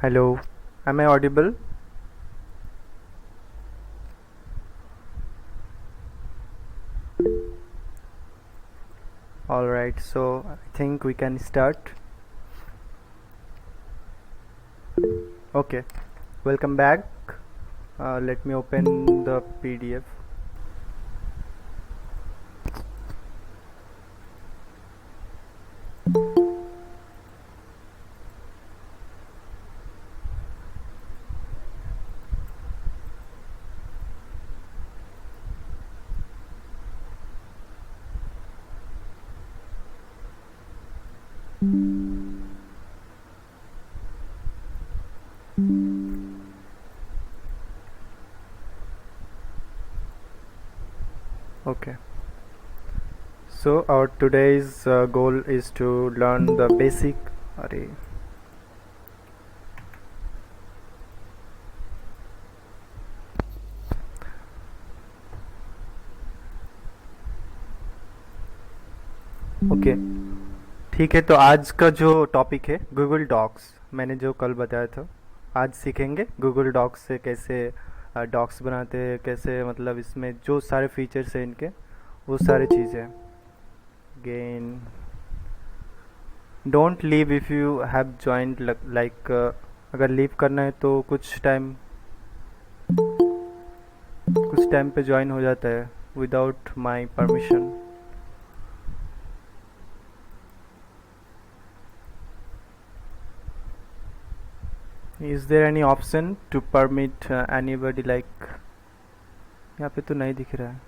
Hello, am I audible? Alright, so I think we can start. Okay, welcome back. Let me open the PDF. Okay, so our today's goal is to learn the basic. Array. Okay ठीक है, तो आज का जो topic है Google docs, मैंने जो कल बताया था, आज सीखेंगे गूगल डॉक्स से कैसे डॉक्स बनाते हैं, कैसे मतलब इसमें जो सारे फीचर्स हैं इनके, वो सारे चीज़ें। Gain don't leave if you have joint, like अगर लीव करना है तो कुछ टाइम पे ज्वाइन हो जाता है without my permission. Is there any option to permit anybody, like यहाँ पे तो नहीं दिख रहा है।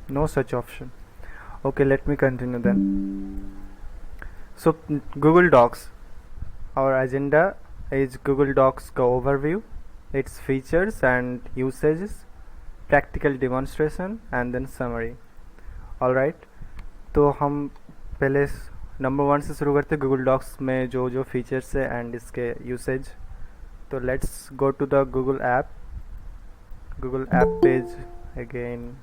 No such option. Okay, let me continue then. So Google Docs, our agenda is Google Docs का overview, its features and usages, practical demonstration and then summary. Alright, तो हम पहले नंबर 1 से शुरू करते हैं, गूगल डॉक्स में जो जो फीचर्स है एंड इसके यूसेज। तो let's go to the Google app page again.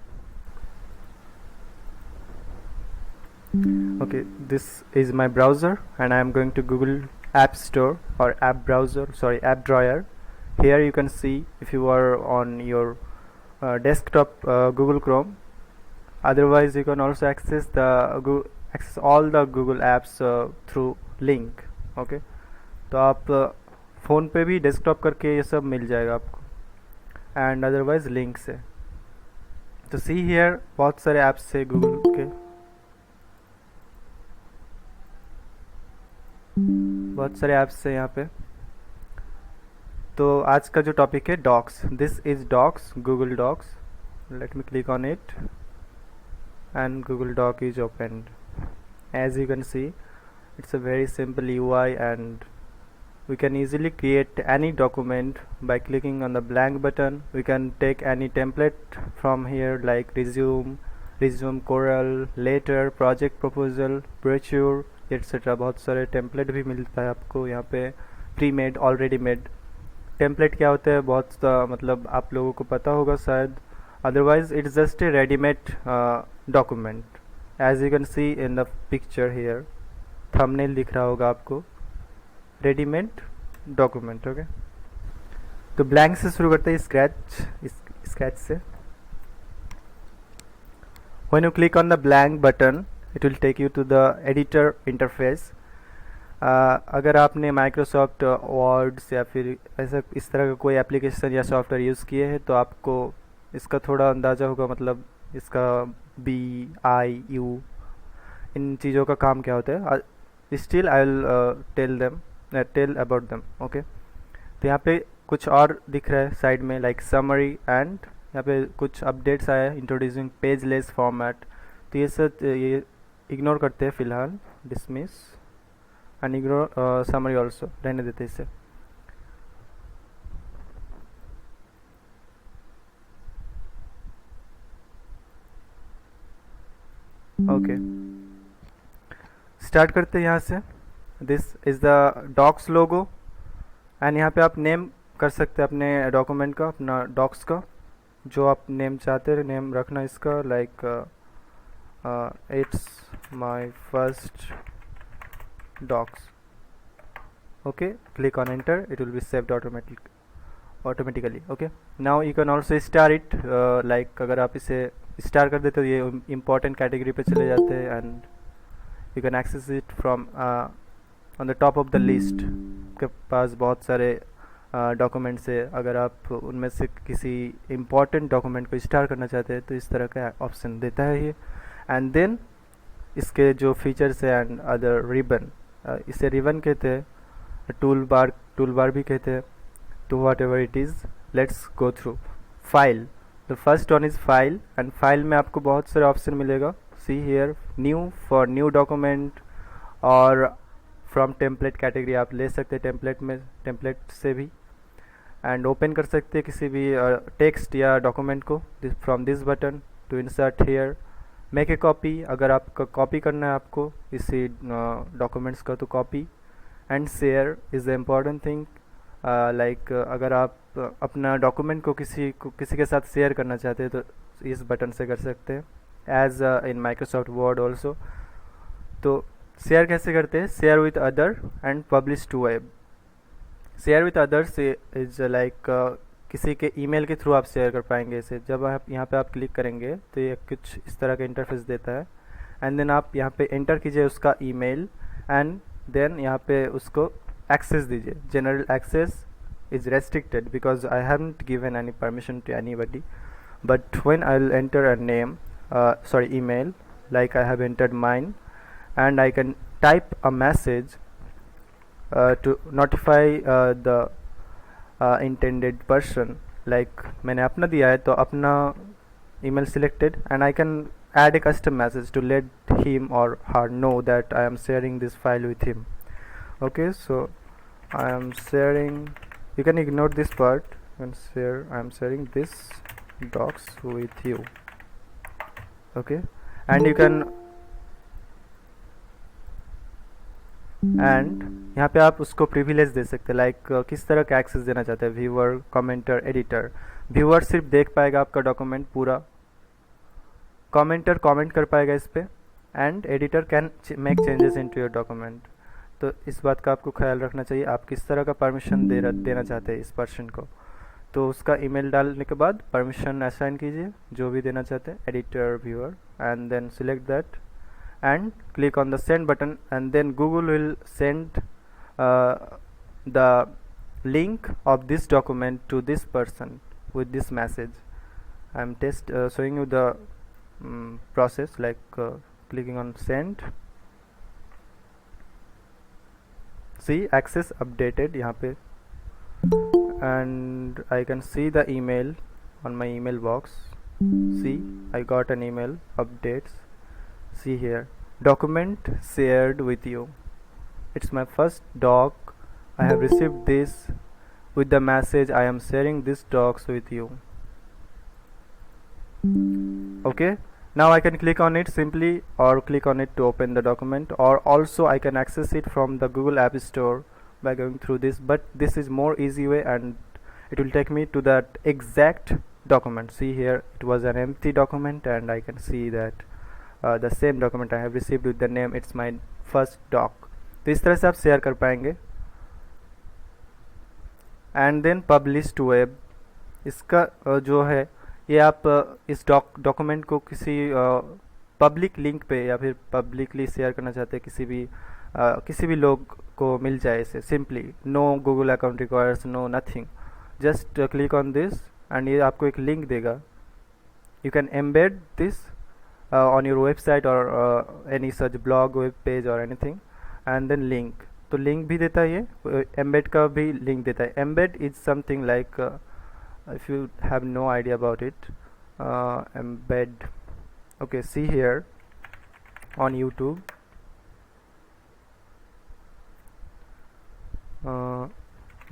Okay, this is my browser and I am going to Google App Store or app drawer. Here you can see, if you are on your desktop, Google Chrome. Otherwise you can also access all the Google apps through link. Okay, तो आप phone पे भी desktop करके ये सब मिल जाएगा आपको, and otherwise link से। तो सी हियर बहुत सारे ऐप्स है गूगल के, बहुत सारे ऐप्स है यहाँ पे। तो आज का जो टॉपिक है docs, this is docs, Google docs. Let me click on it and Google doc is opened. As you can see, it's a very simple UI and we can easily create any document by clicking on the blank button. We can take any template from here like resume, Corel, letter, project proposal, brochure etc. बहुत सारे template भी मिलता है आपको यहाँ पे, pre made, already made. Template क्या होता है, बहुत मतलब आप लोगों को पता होगा शायद, otherwise it's just a readymade document. As you can see in the picture here, thumbnail दिख रहा होगा आपको, रेडीमेड डॉक्यूमेंट। ओके, तो ब्लैंक से शुरू करते हैं, स्क्रैच से। When you click on the blank button it will take you to the editor interface. अगर आपने माइक्रोसॉफ्ट वर्ड्स या फिर ऐसा इस तरह का कोई एप्लीकेशन या सॉफ्टवेयर यूज़ किए हैं तो आपको इसका थोड़ा अंदाज़ा होगा, मतलब इसका BIU इन चीज़ों का काम क्या होता है। Still I will tell about them. Okay, तो यहाँ पे कुछ और दिख रहा है साइड में, लाइक समरी, एंड यहाँ पे कुछ अपडेट्स आया है, इंट्रोड्यूसिंग पेज लेस फॉर्मेट। तो ये सब ये इग्नोर करते हैं फिलहाल, dismiss and ignore summary also, रहने देते इसे। ओके, स्टार्ट करते हैं यहाँ से। This is the docs logo, and यहाँ पे आप नेम कर सकते हैं अपने डॉक्यूमेंट का, अपना डॉक्स का जो आप नेम चाहते हैं नेम रखना इसका, like it's my first docs. Okay, click on enter, it will be saved automatically. Okay, now you can also star it, like अगर आप इसे स्टार कर देते हो ये इम्पोर्टेंट कैटेगरी पे चले जाते हैं, and you can access it from on the top of the list. के पास बहुत सारे डॉक्यूमेंट्स है, अगर आप उनमें से किसी इम्पोर्टेंट डॉक्यूमेंट को स्टार करना चाहते हैं तो इस तरह का ऑप्शन देता है ये। एंड देन इसके जो फीचर्स है एंड अदर रिबन, इसे रिबन कहते हैं, टूल बार भी कहते हैं। तो what ever it is, let's go through file. The first one is file, and file में आपको बहुत सारे ऑप्शन मिलेगा। See here, new for new document, और फ्रॉम टेम्पलेट कैटेगरी आप ले सकते हैं टेम्पलेट से भी, एंड ओपन कर सकते हैं किसी भी टेक्स्ट या डॉक्यूमेंट को from this button to insert here. Make a copy, अगर आपका कॉपी करना है आपको इसी डॉक्यूमेंट्स का तो copy. And share is the important thing, like अगर आप अपना डॉक्यूमेंट को किसी के साथ शेयर करना चाहते हैं तो इस बटन से कर सकते हैं, as in Microsoft Word also. तो शेयर कैसे करते हैं, share with other and publish to web. Share with others is like किसी के ईमेल के थ्रू आप शेयर कर पाएंगे इसे। जब आप यहाँ पे आप क्लिक करेंगे तो ये कुछ इस तरह का इंटरफेस देता है, एंड देन आप यहाँ पे एंटर कीजिए उसका ईमेल, एंड देन यहाँ पे उसको एक्सेस दीजिए। General access is restricted because I haven't given any permission to anybody, but when I'll enter a name, email, like I have entered mine, and I can type a message to notify the intended person, like मैंने अपना दिया है तो अपना email selected, and I can add a custom message to let him or her know that I am sharing this file with him. Okay, so I am sharing, you can ignore this part, and share, I am sharing this docs with you. Okay, and you can, and यहाँ पे आप उसको privilege दे सकते हैं, like किस तरह का access देना चाहते हैं, व्यूअर, कमेंटर, एडिटर। व्यूअर सिर्फ देख पाएगा आपका डॉक्यूमेंट पूरा, कमेंटर कमेंट कर पाएगा इस पर, and editor can make changes into your document. तो इस बात का आपको ख्याल रखना चाहिए, आप किस तरह का परमिशन देना चाहते हैं इस पर्सन को। तो उसका ईमेल डालने के बाद परमिशन असाइन कीजिए जो भी देना चाहते हैं, editor, viewer, and then select that and click on the send button, and then Google will send the link of this document to this person with this message. I am showing you the process, like clicking on send. See, access updated यहाँ पे, and I can see the email on my email box. See, I got an email updates. See here, document shared with you. It's my first doc. I have received this with the message, I am sharing this docs with you. Okay, now I can click on it simply, or click on it to open the document, or also I can access it from the Google App Store by going through this, but this is more easy way, and it will take me to that exact document. See here, it was an empty document, and I can see that the same document I have received with the name, it's my first doc. तो इस तरह से आप share कर पाएंगे। And then publish to web, इसका जो है ये आप इस डॉक्यूमेंट को किसी पब्लिक लिंक पे या फिर पब्लिकली शेयर करना चाहते हैं, किसी भी लोग को मिल जाए इसे। Simply no Google account requires, no nothing, just click on this, and ये आपको एक लिंक देगा। You can embed this on your website or any such blog, web page or anything, and then link, तो link भी देता है ये, embed का भी लिंक देता है। Embed is something like, if you have no idea about it, embed, okay, see here on YouTube,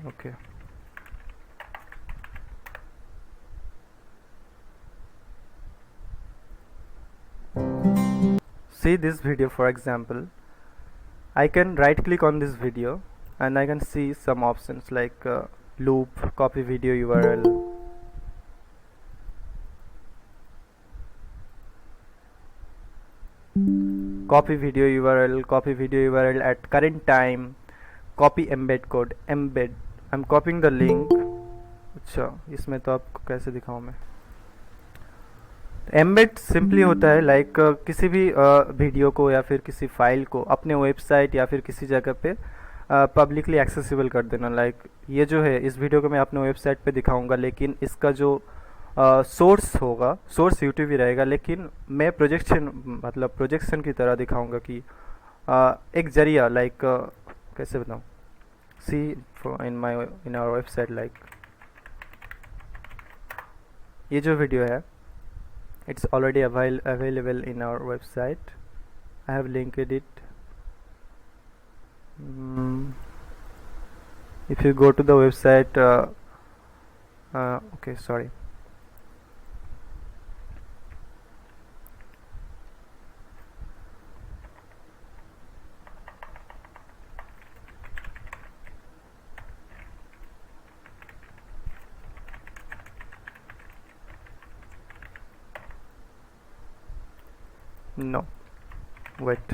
okay, see this video, for example, I can right click on this video and I can see some options like loop, copy video URL, copy video URL, copy video URL at current time, copy embed code, embed, I'm copying the link. अच्छा, इसमें तो आपको कैसे दिखाऊं मैं? Embed simply होता है like किसी भी वीडियो को या फिर किसी फाइल को अपने वेबसाइट या फिर किसी जगह पे पब्लिकली एक्सेसिबल कर देना। लाइक ये जो है इस वीडियो को मैं अपने वेबसाइट पे दिखाऊंगा, लेकिन इसका जो सोर्स होगा, सोर्स यूट्यूब ही रहेगा, लेकिन मैं प्रोजेक्शन मतलब प्रोजेक्शन की तरह दिखाऊंगा कि एक जरिया लाइक कैसे बताऊँ, सी इन आवर वेबसाइट लाइक ये जो वीडियो है it's already available in our website. I have linked it. If you go to the website okay, sorry, no, wait,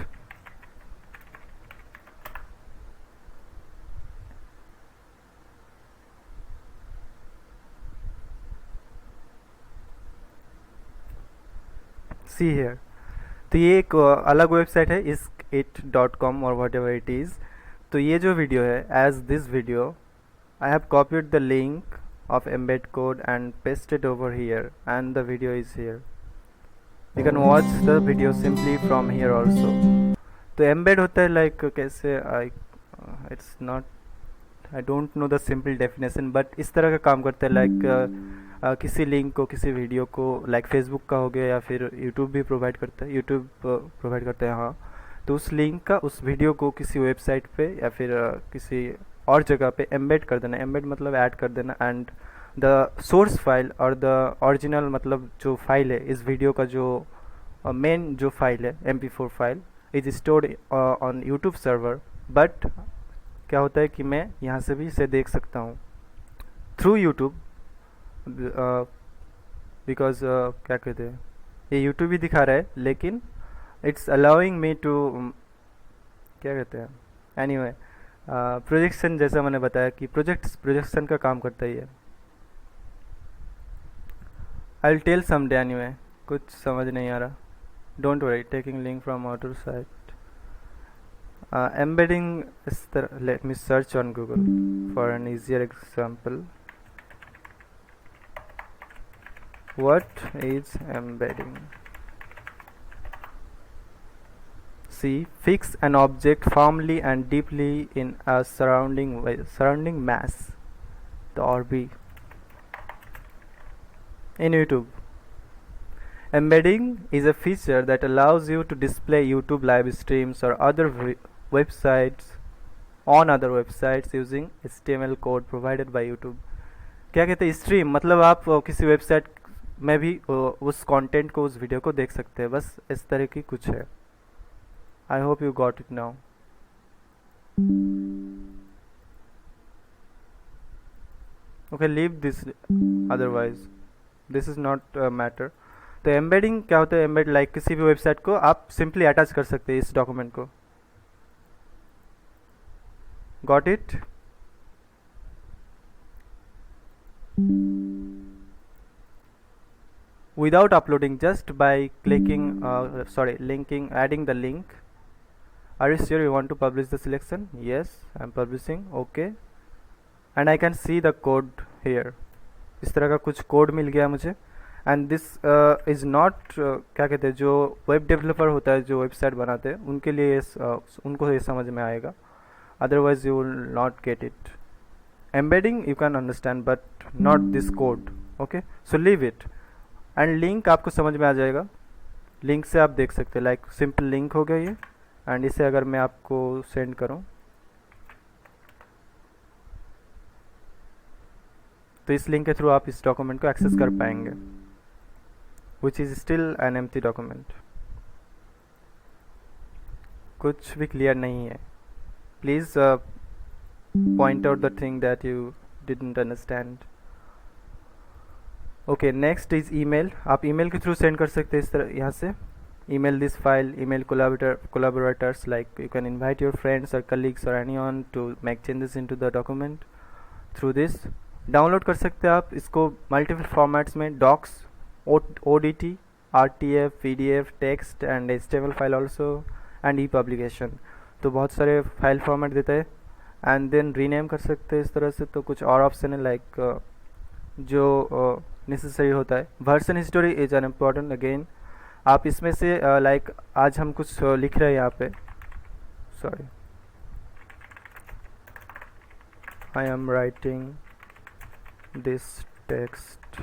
see here. तो ये एक अलग वेबसाइट है isk8.com और वट एवर इट इज़। तो ये जो वीडियो है, as this video I have copied the link of embed code and paste it over here, and the video is here. You can watch the video simply from here also. तो embed होता है like कैसे, it's not, I don't know the simple definition, but इस तरह का काम करता है लाइक किसी लिंक को, किसी वीडियो को, लाइक फेसबुक का हो गया या फिर यूट्यूब भी प्रोवाइड करता है, यूट्यूब प्रोवाइड करता है, हाँ। तो उस लिंक का उस वीडियो को किसी वेबसाइट पे या फिर किसी और जगह पे एम्बेड कर देना। एम्बेड मतलब ऐड कर देना, एंड द सोर्स फाइल और द ओरिजिनल मतलब जो फाइल है इस वीडियो का, जो मेन जो फाइल है MP4 file is stored on YouTube server. But क्या होता है कि मैं यहाँ से भी इसे देख सकता हूँ थ्रू यूट्यूब, बिकॉज क्या कहते हैं, ये यूट्यूब ही दिखा रहा है, लेकिन इट्स अलाउइंग मी टू क्या कहते हैं, एनीवे प्रोजेक्शन, जैसा मैंने बताया कि प्रोजेक्शन का काम करता ही है। I will tell some day, anyway कुछ समझ नहीं आ रहा, don't worry, taking link from outer site, embedding इस तरह। Let me search on Google for an easier example. What is embedding? C. Fix an object firmly and deeply in a surrounding mass. The ORB. In YouTube, embedding is a feature that allows you to display YouTube live streams or other websites on other websites using HTML code provided by YouTube. क्या कहते हैं stream, मतलब आप किसी website में भी उस content को, उस वीडियो को देख सकते हैं, बस इस तरह की कुछ है। I hope you got it now. Okay, leave this, otherwise this is not a matter. तो एम्बेडिंग क्या होता है? एम्बेड लाइक किसी भी वेबसाइट को आप सिंपली अटैच कर सकते हैं इस डॉक्यूमेंट को। Got it? Without uploading, just by clicking linking, adding the link. Are you sure you want to publish the selection? Yes, I'm publishing. Okay, and I can see the code here. इस तरह का कुछ code मिल गया मुझे, and this is not क्या कहते हैं, जो वेब डेवलपर होता है, जो वेबसाइट बनाते हैं, उनके लिए उनको ये समझ में आएगा, otherwise you will not get it. Embedding you can understand but not this code. Okay, so leave it, and link आपको समझ में आ जाएगा, लिंक से आप देख सकते हैं, लाइक सिंपल लिंक हो गया ये। एंड इसे अगर मैं आपको सेंड करूं तो इस लिंक के थ्रू आप इस डॉक्यूमेंट को एक्सेस कर पाएंगे, which is still an empty document. कुछ भी क्लियर नहीं है. Please point out the thing that you didn't understand. Okay, next is email. आप ईमेल के थ्रू सेंड कर सकते हैं इस तरह यहाँ से. email this file, email collaborators, like you can invite your friends or colleagues or anyone to make changes into the document through this. Download कर सकते हैं आप इसको मल्टीपल फॉर्मेट्स में, docs, ODT, RTF, PDF, text and HTML file also, and e publication. तो बहुत सारे file format देता है. एंड देन रीनेम कर सकते हैं इस तरह से. तो कुछ और ऑप्शन है लाइक जो नेसेसरी होता है. Version history is an important. Again आप इसमें से लाइक आज हम कुछ लिख रहे हैं यहाँ पे. Sorry, I am writing this text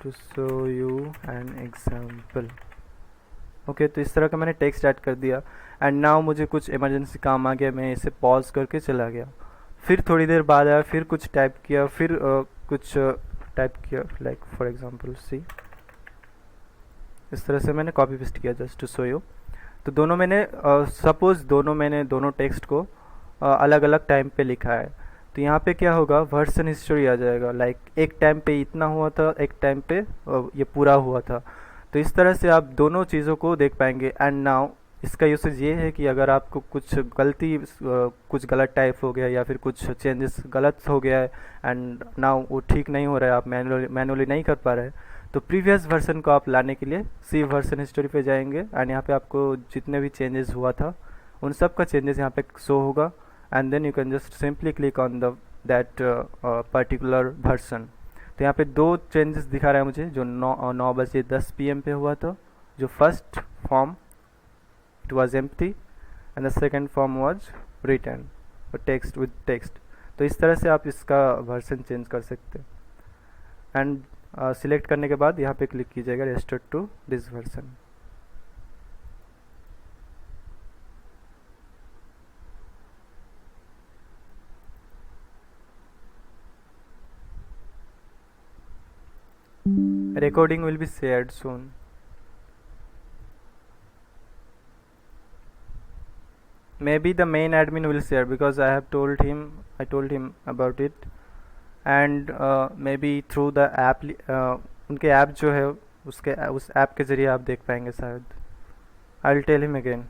to show you an example. Okay, तो इस तरह का मैंने टेक्स्ट ऐड कर दिया. एंड नाउ मुझे कुछ इमरजेंसी काम आ गया, मैं इसे पॉज करके चला गया. फिर थोड़ी देर बाद आया, फिर कुछ टाइप किया, फिर कुछ टाइप किया, लाइक फॉर एग्जांपल सी. इस तरह से मैंने कॉपी पेस्ट किया जस्ट टू शो यू. तो दोनों मैंने सपोज दोनों टेक्स्ट को अलग अलग टाइम पे लिखा है. तो यहाँ पे क्या होगा, वर्जन हिस्ट्री आ जाएगा. लाइक एक टाइम पे इतना हुआ था, एक टाइम पे ये पूरा हुआ था. तो इस तरह से आप दोनों चीज़ों को देख पाएंगे. एंड नाउ इसका यूसेज ये है कि अगर आपको कुछ कुछ गलत टाइप हो गया या फिर कुछ चेंजेस गलत हो गया है एंड नाउ वो ठीक नहीं हो रहा है, आप मैनुअली नहीं कर पा रहे हैं, तो प्रीवियस वर्जन को आप लाने के लिए सी वर्जन हिस्ट्री पे जाएंगे. एंड यहाँ पे आपको जितने भी चेंजेस हुआ था उन सब का चेंजेस यहाँ पे शो होगा. And then you can just simply click on the that particular version. तो यहाँ पे दो चेंजेस दिखा रहा है मुझे, जो 9 बजे 10 PM पे हुआ था. जो first form it was empty and the second form was written or text with text. तो इस तरह से आप इसका वर्जन चेंज कर सकते हैं. एंड सिलेक्ट करने के बाद यहाँ पे क्लिक कीजिएगा restore to this version. Recording will be shared soon. Maybe the main admin will share because I told him about it. And maybe through the app, उनके ऐप जो है उस ऐप के ज़रिए आप देख पाएंगे शायद. I'll tell him again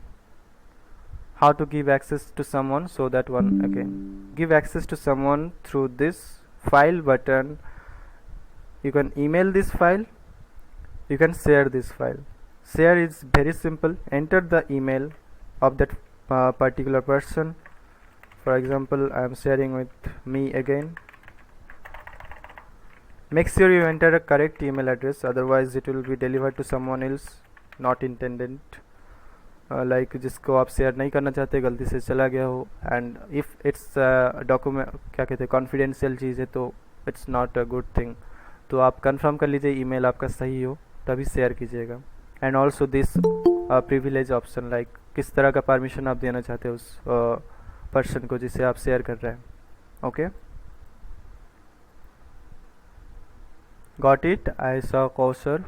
how to give access to someone, so that one again, give access to someone through this file button. You can email this file, you can share this file. Share is very simple. Enter the email of that particular person. For example, I am sharing with me again. Make sure you enter a correct email address, otherwise it will be delivered to someone else not intended. Like जिसको आप share नहीं करना चाहते, गलती से चला गया हो. एंड इफ़ इट्स डॉक्यूमेंट क्या कहते हैं, कॉन्फिडेंशियल चीज़ है, तो it's not a good thing. तो आप कंफर्म कर लीजिए ईमेल आपका सही हो, तभी शेयर कीजिएगा. And also this privilege option, like किस तरह का परमिशन आप देना चाहते हो उस पर्सन को जिसे आप शेयर कर रहे हैं. Okay, got it. I saw kosher.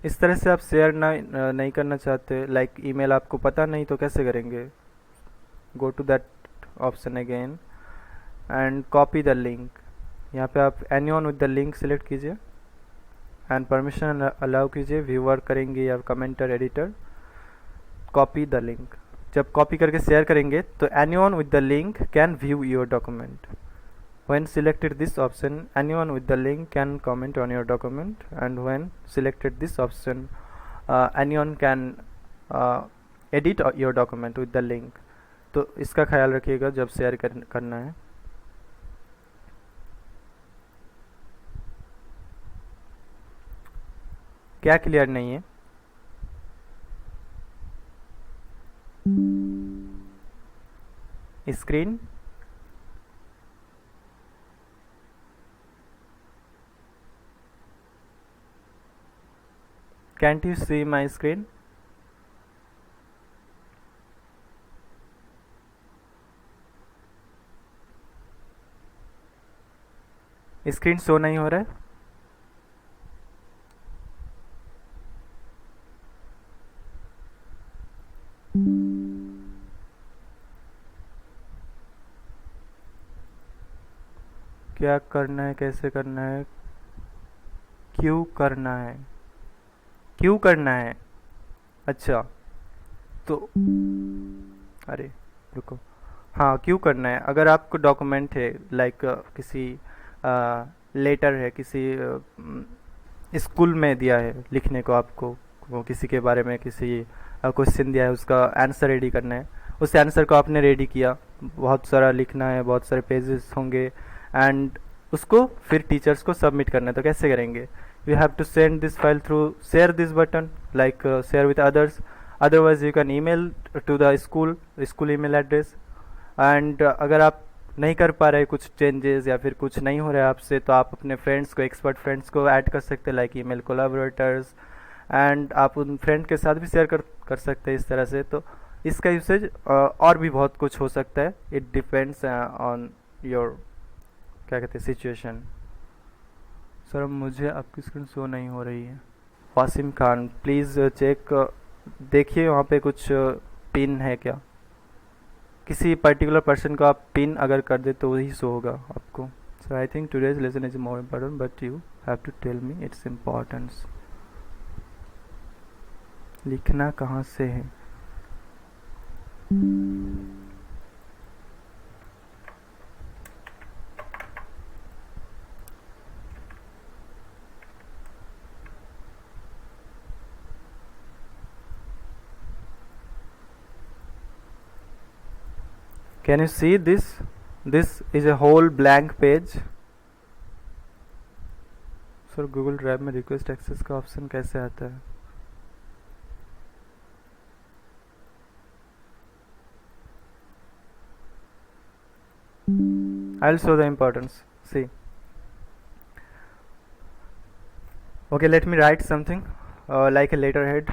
इस तरह से आप शेयर नहीं करना चाहते, लाइक ईमेल आपको पता नहीं तो कैसे करेंगे. Go to that option again and copy the link. यहाँ पे आप anyone with the link select कीजिए एंड परमिशन अलाउ कीजिए. व्यूअर करेंगे या commenter, editor. Copy the link. जब कॉपी करके शेयर करेंगे तो anyone with the link can view your document. When selected this option, anyone with the link can comment on your document, and when selected this option, anyone can edit your document with the link. तो इसका ख्याल रखिएगा जब share करना है. क्या clear नहीं है? Screen Can't you see my screen? Screen show नहीं हो रहा है? क्या करना है, कैसे करना है, क्यों करना है, क्यों करना है? अच्छा, तो अरे रुको। हाँ, क्यों करना है? अगर आपको डॉक्यूमेंट है, लाइक किसी लेटर है, किसी स्कूल में दिया है लिखने को आपको, वो किसी के बारे में किसी क्वेश्चन दिया है, उसका आंसर रेडी करना है। उस आंसर को आपने रेडी किया, बहुत सारा लिखना है, बहुत सारे पेजेस होंगे, एंड उसको फिर टीचर्स को सबमिट करना है। तो कैसे करेंगे? You have to send this file through share this button, like share with others, otherwise you can email to the school email address। And अगर आप नहीं कर पा रहे कुछ चेंजेस या फिर कुछ नहीं हो रहा है आपसे, तो आप अपने फ्रेंड्स को, एक्सपर्ट फ्रेंड्स को ऐड कर सकते हैं, लाइक ईमेल कोलाबोरेटर्स, एंड आप उन फ्रेंड के साथ भी शेयर कर सकते हैं इस तरह से। तो इसका यूसेज और भी बहुत कुछ हो सकता है। इट डिपेंड्स ऑन योर, क्या कहते हैं, सिचुएशन। सर मुझे आपकी स्क्रीन शो नहीं हो रही है। वासिम खान, प्लीज़ चेक, देखिए वहाँ पे कुछ पिन है क्या? किसी पर्टिकुलर पर्सन को आप पिन अगर कर दे तो वही शो होगा आपको। So I think today's lesson is more important, but you have to tell me its importance. लिखना कहाँ से है? Can you see this? This is a whole blank page. Sir Google drive में रिक्वेस्ट एक्सेस का option कैसे आता है? I'll show the importance. See. Okay, let me write something like a letterhead.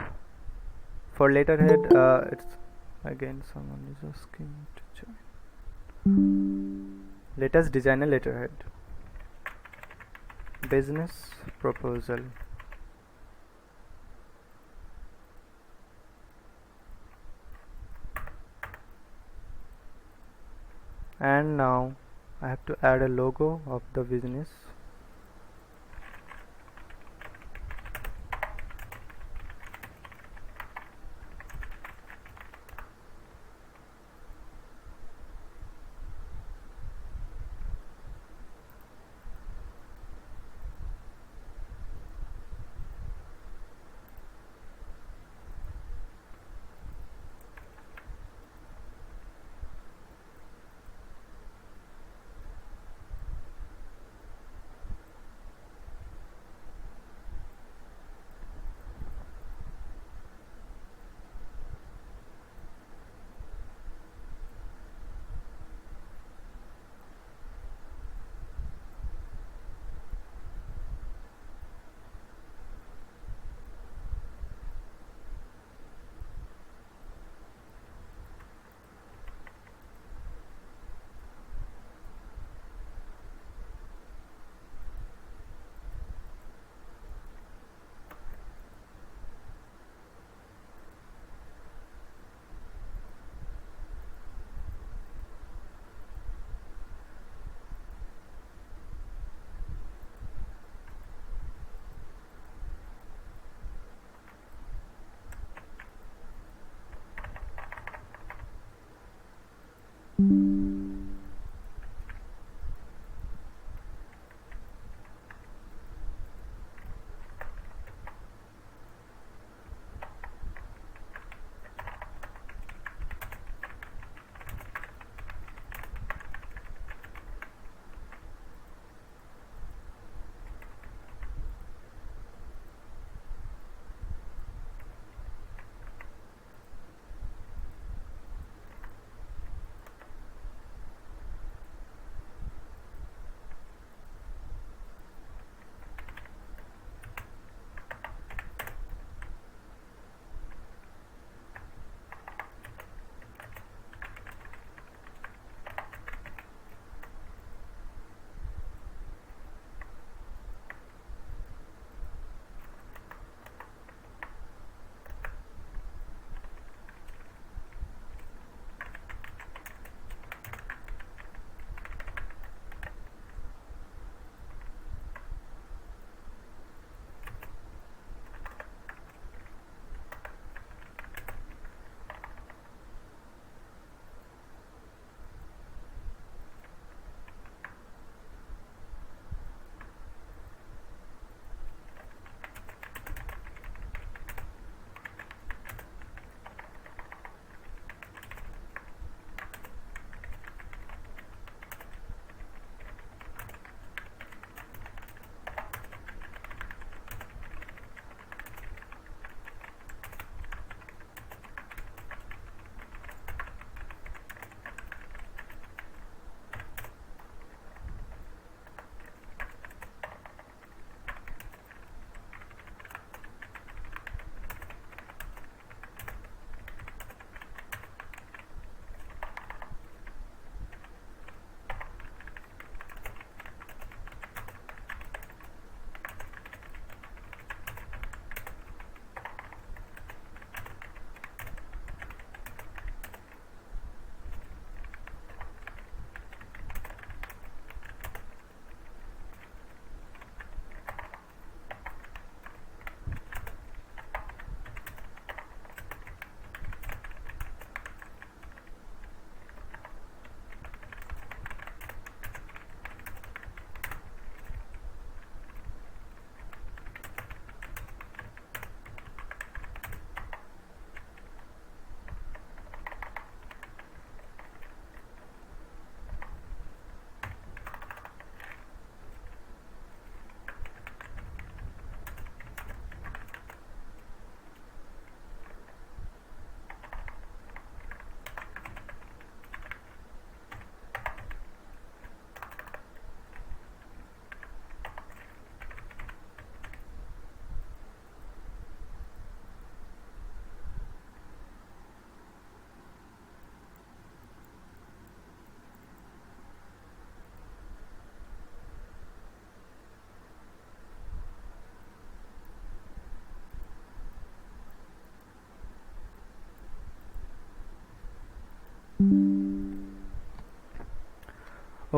For letterhead, it's again someone is asking to join. Let us design a letterhead. Business proposal. And now I have to add a logo of the business.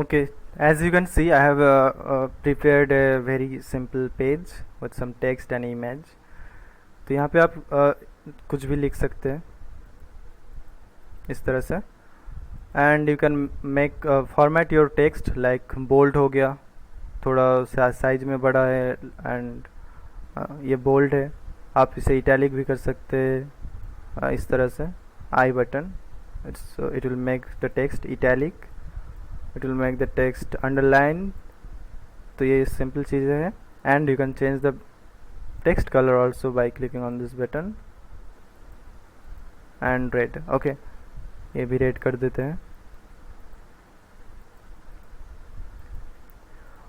Okay, as you can see, I have prepared a very simple page with some text and image. तो यहाँ पे आप कुछ भी लिख सकते हैं इस तरह से, and you can make format your text like bold हो गया, थोड़ा साइज में बड़ा है, एंड ये बोल्ड है। आप इसे इटैलिक भी कर सकते हैं इस तरह से, I button, it will make the text italic, it will make the text underline. तो ये सिंपल चीज़ें हैं, and you can change the text colour also by clicking on this button, and red. Okay, ये भी red कर देते हैं।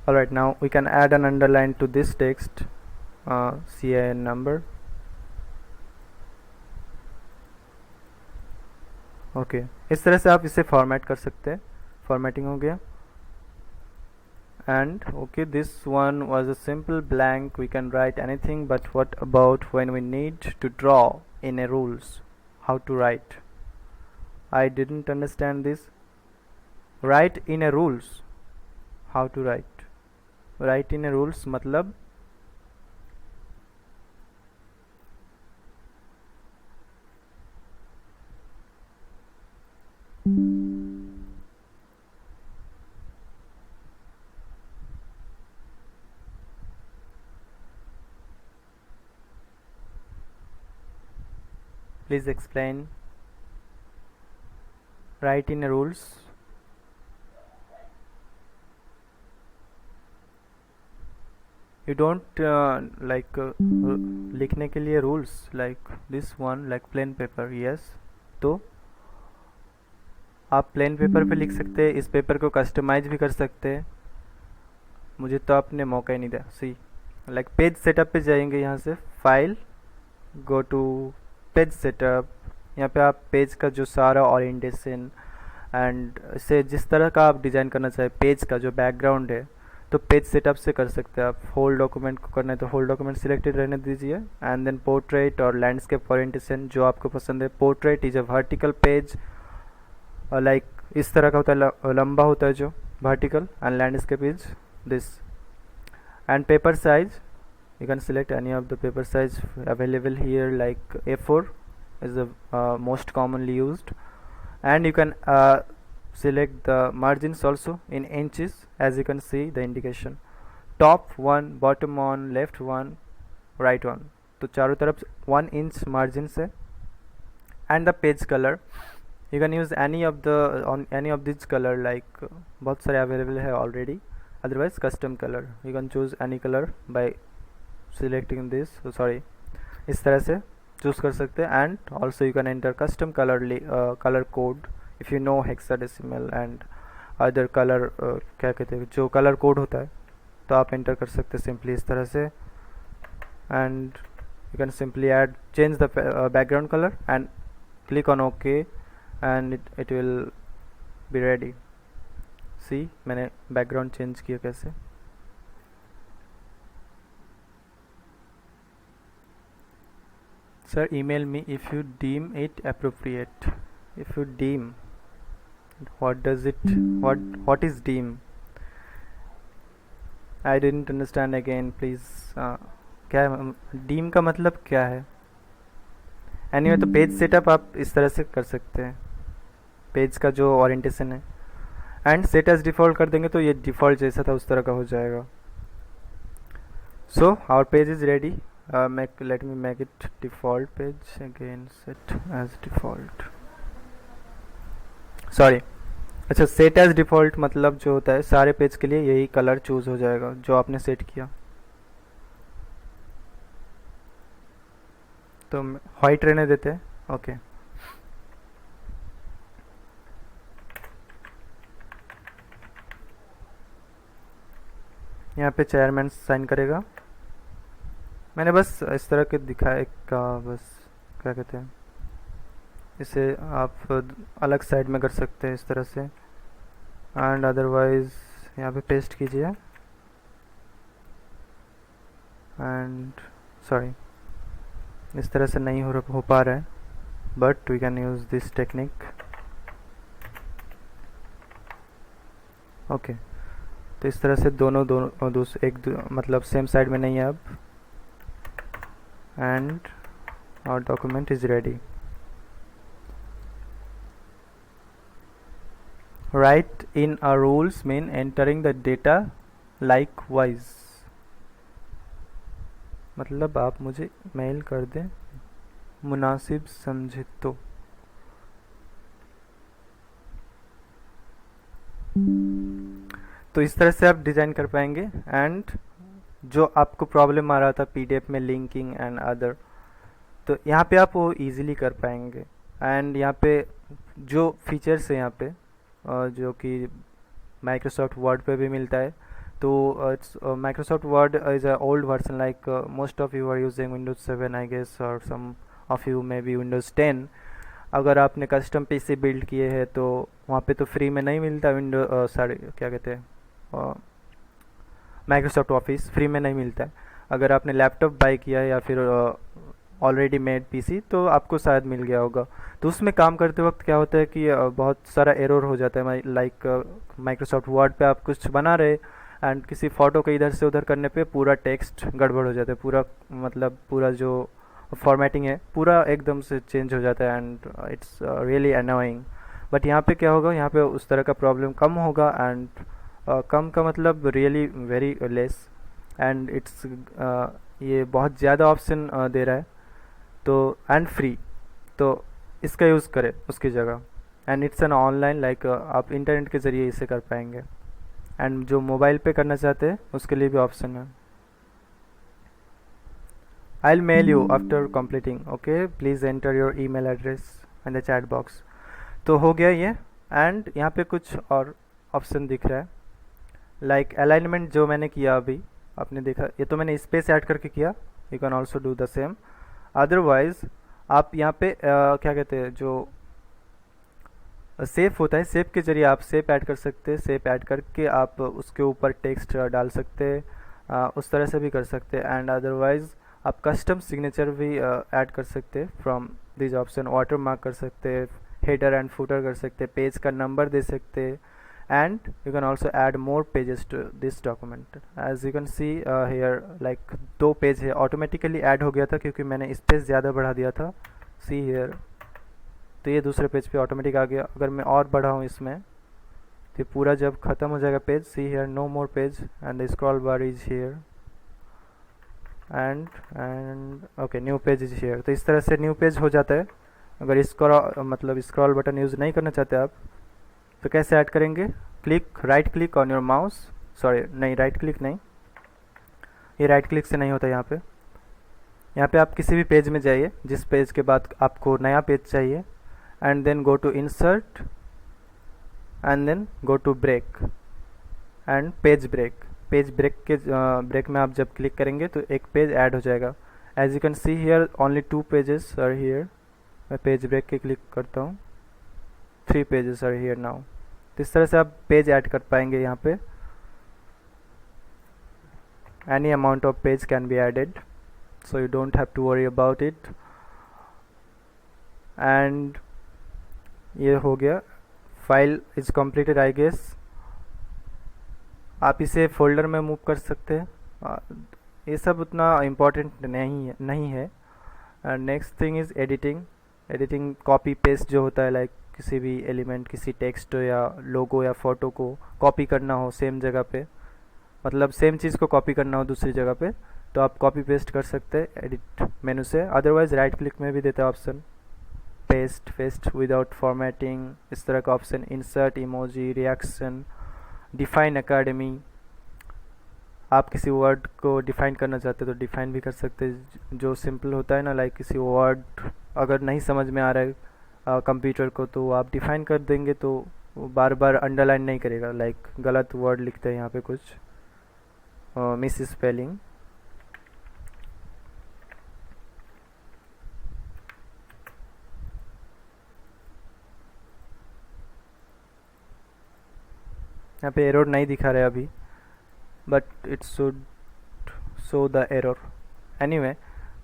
Alright, now we can add an underline to this text, CIN number. Okay, इस तरह से आप इसे फॉर्मेट कर सकते हैं। फॉर्मेटिंग हो गया, and okay, this one was a simple blank, we can write anything, but what about when we need to draw in a rules, how to write? I didn't understand this. Write in a rules, how to write? Write in a rules मतलब please explain. Write in a rules, you don't लिखने के लिए rules like this one, like plain paper, yes. तो आप plain paper पे लिख सकते हैं, इस पेपर को कस्टमाइज भी कर सकते हैं। मुझे तो आपने मौका ही नहीं दिया। सी, लाइक पेज सेटअप पे जाएंगे, यहाँ से file, go to page setup. यहाँ पे आप पेज का जो सारा ओरिएंटेशन एंड इसे जिस तरह का आप डिज़ाइन करना चाहे, पेज का जो बैकग्राउंड है, तो पेज सेटअप से कर सकते हैं आप। होल डॉक्यूमेंट को करना है तो होल डॉक्यूमेंट सिलेक्टेड रहने दीजिए, एंड देन पोर्ट्रेट और लैंडस्केप ओरिएंटेशन जो आपको पसंद है। Portrait is a vertical page, like इस तरह का होता है, लंबा होता है जो vertical, and landscape is this. And paper size, you can select any of the paper size available here, like A4 is the most commonly used, and you can select the margins also in inches, as you can see the indication, top one, bottom one, left one, right one, तो चारों तरफ 1 inch margins है। and the page color, you can use any of the on any of this color, like बहुत सारे available है already, otherwise custom color, you can choose any color by selecting this, sorry, इस तरह से choose कर सकते हैं। And also you can enter custom colour code if you know hexadecimal and other colour, क्या कहते हैं, जो कलर कोड होता है, तो आप एंटर कर सकते हैं सिंपली इस तरह से। And you can simply add change the background colour and click on okay, and it will be ready. See, मैंने बैकग्राउंड चेंज किया कैसे। Sir, email me if you deem it appropriate. If you deem, what does it, what is deem? I didn't understand again, please. क्या deem का मतलब क्या है? Anyway, तो page setup आप इस तरह से कर सकते हैं, पेज का जो ओरिएंटेशन है, एंड सेट एज डिफ़ॉल्ट कर देंगे तो ये डिफ़ॉल्ट जैसा था उस तरह का हो जाएगा। So our page is ready. let me make it default page again, set as default, sorry, अच्छा, set as default मतलब जो होता है सारे पेज के लिए यही कलर चूज हो जाएगा जो आपने सेट किया। तो व्हाइट रहने देते हैं, ओके। यहाँ पे चेयरमैन साइन करेगा। मैंने बस इस तरह के दिखाए का, बस क्या कहते हैं, इसे आप अलग साइड में कर सकते हैं इस तरह से, एंड अदरवाइज यहाँ पे पेस्ट कीजिए। एंड सॉरी, इस तरह से नहीं हो पा रहा है, but we can use this technique. Okay, तो इस तरह से दोनों दोनों मतलब सेम साइड में नहीं है अब, and our document is ready. Write in a rules mean entering the data likewise, मतलब आप मुझे मेल कर दें मुनासिब समझे तो इस तरह से आप डिज़ाइन कर पाएंगे. एंड जो आपको प्रॉब्लम आ रहा था पीडीएफ में लिंकिंग एंड अदर, तो यहाँ पे आप वो इजीली कर पाएंगे. एंड यहाँ पे जो फीचर्स है यहाँ पे जो कि माइक्रोसॉफ्ट वर्ड पे भी मिलता है, तो it's Microsoft Word is a old version, like most of you are using Windows 7 I guess, और some of you may be Windows 10. अगर आपने कस्टम पीसी बिल्ड किए हैं तो वहाँ पे तो फ्री में नहीं मिलता विंडो सारे क्या कहते हैं माइक्रोसॉफ्ट ऑफिस फ्री में नहीं मिलता है. अगर आपने लैपटॉप बाई किया है या फिर ऑलरेडी मेड पीसी तो आपको शायद मिल गया होगा. तो उसमें काम करते वक्त क्या होता है कि बहुत सारा एरर हो जाता है. लाइक माइक्रोसॉफ्ट वर्ड पे आप कुछ बना रहे एंड किसी फ़ोटो को इधर से उधर करने पे पूरा टेक्स्ट गड़बड़ हो जाता है, पूरा मतलब पूरा जो फॉर्मेटिंग है पूरा एकदम से चेंज हो जाता है, and it's really annoying. But यहाँ पे क्या होगा, यहाँ पे उस तरह का प्रॉब्लम कम होगा. एंड कम का मतलब really very less, and it's ये बहुत ज़्यादा ऑप्शन दे रहा है. तो एंड फ्री, तो इसका यूज़ करें उसकी जगह. And it's an online, like आप इंटरनेट के ज़रिए इसे कर पाएंगे. एंड जो मोबाइल पे करना चाहते हैं उसके लिए भी ऑप्शन है. I'll mail you after completing. Okay, please enter your email address in the chat box. तो हो गया ये. एंड यहाँ पे कुछ और ऑप्शन दिख रहा है, लाइक अलाइनमेंट जो मैंने किया अभी आपने देखा, ये तो मैंने स्पेस ऐड करके किया. You can also do the same. Otherwise आप यहाँ पे क्या कहते हैं जो सेप होता है, सेप के जरिए आप सेप ऐड कर सकते हैं. सेप ऐड करके आप उसके ऊपर टेक्स्ट डाल सकते हैं, उस तरह से भी कर सकते हैं. एंड अदरवाइज आप कस्टम सिग्नेचर भी ऐड कर सकते हैं from this option. Water mark कर सकते हैं, हेडर एंड फुटर कर सकते हैं, पेज का नंबर दे सकते हैं. And you can also add more pages to this document. As you can see here like 2 page है, ऑटोमेटिकली ऐड हो गया था क्योंकि मैंने स्पेस ज़्यादा बढ़ा दिया था. सी हेयर, तो ये दूसरे पेज पे ऑटोमेटिक आ गया. अगर मैं और बढ़ाऊँ इसमें तो पूरा जब ख़त्म हो जाएगा page, see here no more page and the scroll bar is here and okay new page is here. तो इस तरह से न्यू पेज हो जाता है. अगर इसको मतलब स्क्रॉल बटन यूज़ नहीं करना चाहते आप तो कैसे ऐड करेंगे, right click on your mouse, sorry नहीं राइट क्लिक नहीं, ये राइट क्लिक से नहीं होता. यहाँ पे आप किसी भी पेज में जाइए जिस पेज के बाद आपको नया पेज चाहिए, and then go to insert and then go to break and page break. Page break के ब्रेक में आप जब क्लिक करेंगे तो एक पेज ऐड हो जाएगा. As you can see here only 2 pages are here. मैं पेज ब्रेक के क्लिक करता हूँ, 3 पेजेस आर हियर नाउ. तो इस तरह से आप पेज ऐड कर पाएंगे. यहाँ पे any amount of page can be added, so you don't have to worry about it. and ये हो गया, file is completed I guess. आप इसे फोल्डर में मूव कर सकते हैं. ये सब उतना इम्पोर्टेंट नहीं है. Next thing is editing copy paste जो होता है, लाइक किसी भी एलिमेंट, किसी टेक्स्ट या लोगो या फोटो को कॉपी करना हो सेम जगह पे, मतलब सेम चीज़ को कॉपी करना हो दूसरी जगह पे, तो आप कॉपी पेस्ट कर सकते हैं एडिट मेनू से. अदरवाइज राइट क्लिक में भी देता है ऑप्शन पेस्ट विदाउट फॉर्मेटिंग, इस तरह का option. Insert emoji, reaction, define academy. आप किसी वर्ड को डिफाइन करना चाहते हैं तो डिफाइन भी कर सकते हैं. जो सिंपल होता है ना, लाइक किसी वर्ड अगर नहीं समझ में आ रहा है कंप्यूटर को तो आप डिफाइन कर देंगे तो वो बार बार अंडरलाइन नहीं करेगा. लाइक गलत वर्ड लिखते हैं यहाँ पे कुछ मिस स्पेलिंग, यहाँ पे एरर नहीं दिखा रहा है अभी, but it should show the error anyway.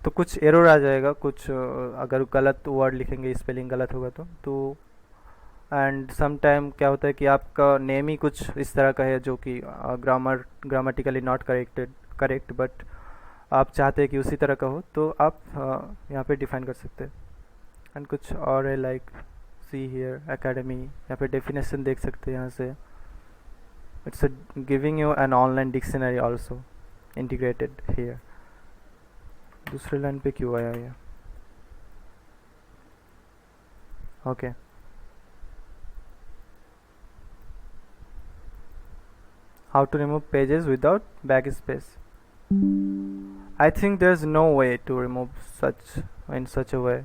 तो कुछ एरर आ जाएगा, कुछ अगर गलत वर्ड लिखेंगे, स्पेलिंग गलत होगा तो एंड सम टाइम क्या होता है कि आपका नेम ही कुछ इस तरह का है जो कि ग्रामेटिकली नॉट करेक्ट, बट आप चाहते हैं कि उसी तरह का हो, तो आप यहाँ पे डिफाइन कर सकते हैं। एंड कुछ और है लाइक सी हियर एकेडमी, यहाँ पे डेफिनेशन देख सकते हैं यहाँ से। It's giving you an online dictionary also integrated here. दूसरे लाइन पे क्यों आया ये? Okay how to remove pages without backspace. I think there's no way to remove such in such a way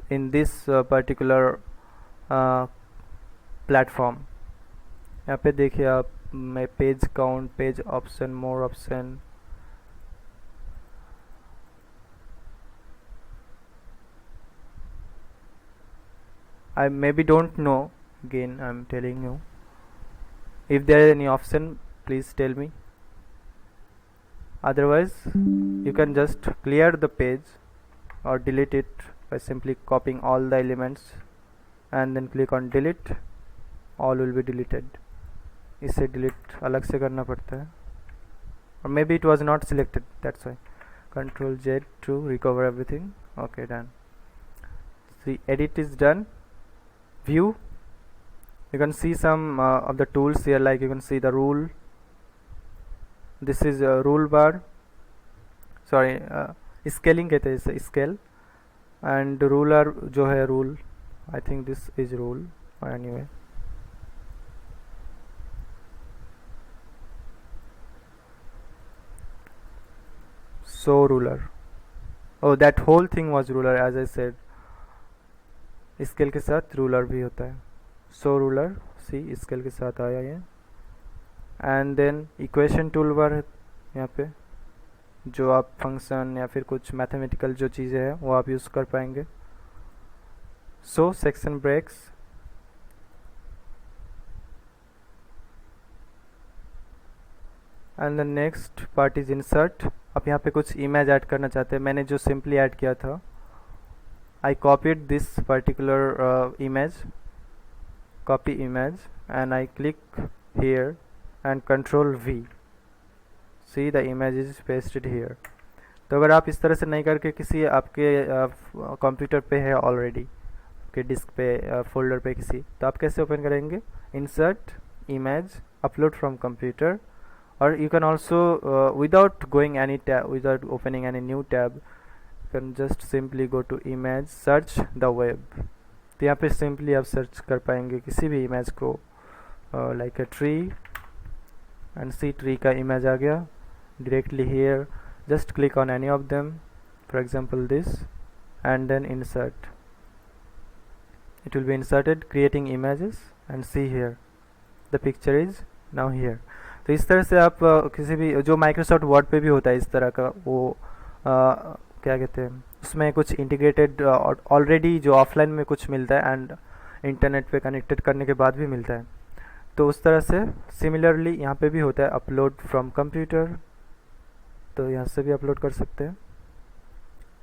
in this particular platform. यहाँ पे देखिए आप, मैं page count, page option, more option, I maybe don't know, again I'm telling you. If there is any option, please tell me. Otherwise you can just clear the page or delete it by simply copying all the elements and then click on delete. All will be deleted. इसे delete अलग से करना पड़ता है, or maybe it was not selected, that's why. Control Z to recover everything. Okay, done. See, edit is done. View, you can see some of the tools here, like you can see the rule. This is a rule bar, sorry, scaling कहते हैं इसे, scale, and ruler जो है rule, I think this is rule, anyway. So ruler, oh that whole thing was ruler, as I said. Scale के साथ ruler भी होता है, सो रूलर सी स्केल के साथ आया ये। And then equation tool bar है यहाँ पे, जो आप फंक्शन या फिर कुछ मैथमेटिकल जो चीज़ें हैं वो आप यूज़ कर पाएंगे। So section breaks, and the next part is insert. आप यहाँ पे कुछ इमेज ऐड करना चाहते हैं, मैंने जो सिंपली ऐड किया था, I copied this particular image, copy image, and I click here and Control V. See, the image is pasted here. तो अगर आप इस तरह से नहीं करके किसी आपके कंप्यूटर पे है ऑलरेडी, के डिस्क पे, फोल्डर पे किसी, तो आप कैसे ओपन करेंगे? Insert image, upload from computer, और you can also without going any tab, without opening any new tab, can just simply go to image, search the web. तो यहाँ पे सिंपली आप सर्च कर पाएंगे किसी भी इमेज को, like a tree, and see tree का इमेज आ गया directly here. Just click on any of them, for example this, and then insert. It will be inserted, creating images, and see here the picture is now here. तो इस तरह से आप किसी भी, जो माइक्रोसॉफ्ट वर्ड पे भी होता है इस तरह का, वो क्या कहते हैं, उसमें कुछ इंटीग्रेटेड ऑलरेडी जो ऑफलाइन में कुछ मिलता है एंड इंटरनेट पे कनेक्टेड करने के बाद भी मिलता है, तो उस तरह से सिमिलरली यहाँ पे भी होता है अपलोड फ्रॉम कंप्यूटर, तो यहाँ से भी अपलोड कर सकते हैं,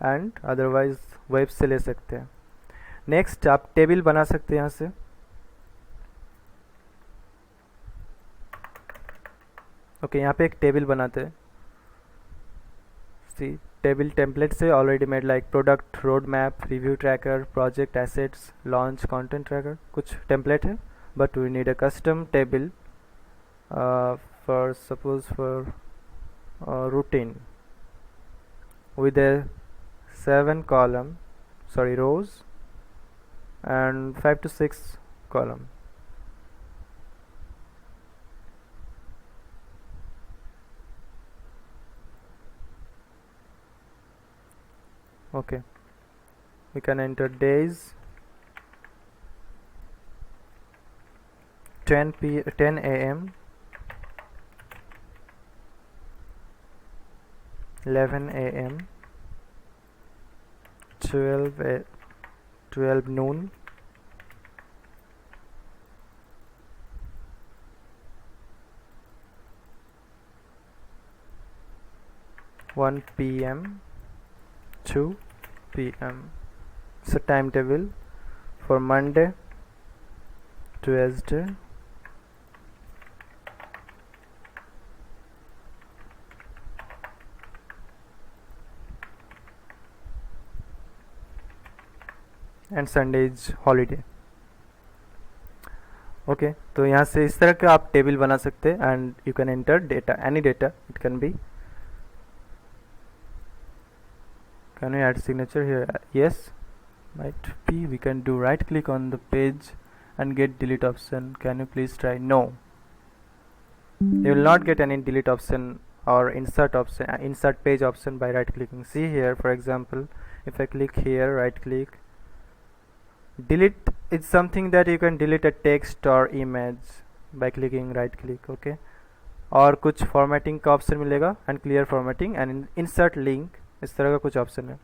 एंड अदरवाइज वेब से ले सकते हैं। नेक्स्ट आप टेबल बना सकते हैं यहाँ से। ओके, यहाँ पे एक टेबल बनाते हैं। सी, टेबल टेम्पलेट से already made, like product, road map, review tracker, project, assets, launch, content tracker, कुछ टेम्पलेट है, but we need a custom table for suppose for routine with a 7 column, sorry, rows and 5 to 6 column. Okay, we can enter days, 10 a.m., 11 a.m., 12 noon, 1 p.m., 2 p.m. It's a timetable for Monday, Tuesday. And Sunday is holiday. Okay, तो यहाँ से इस तरह का आप table बना सकते हैं and you can enter data, any data it can be. Can you add signature here? Yes, might be. We can do right click on the page and get delete option. Can you please try? No, you will not get any delete option or insert option, insert page option by right clicking. See here, for example, if I click here, right click, delete is something that you can delete a text or image by clicking right click. Okay, और कुछ formatting का option मिलेगा and clear formatting and insert link, इस तरह का कुछ option है.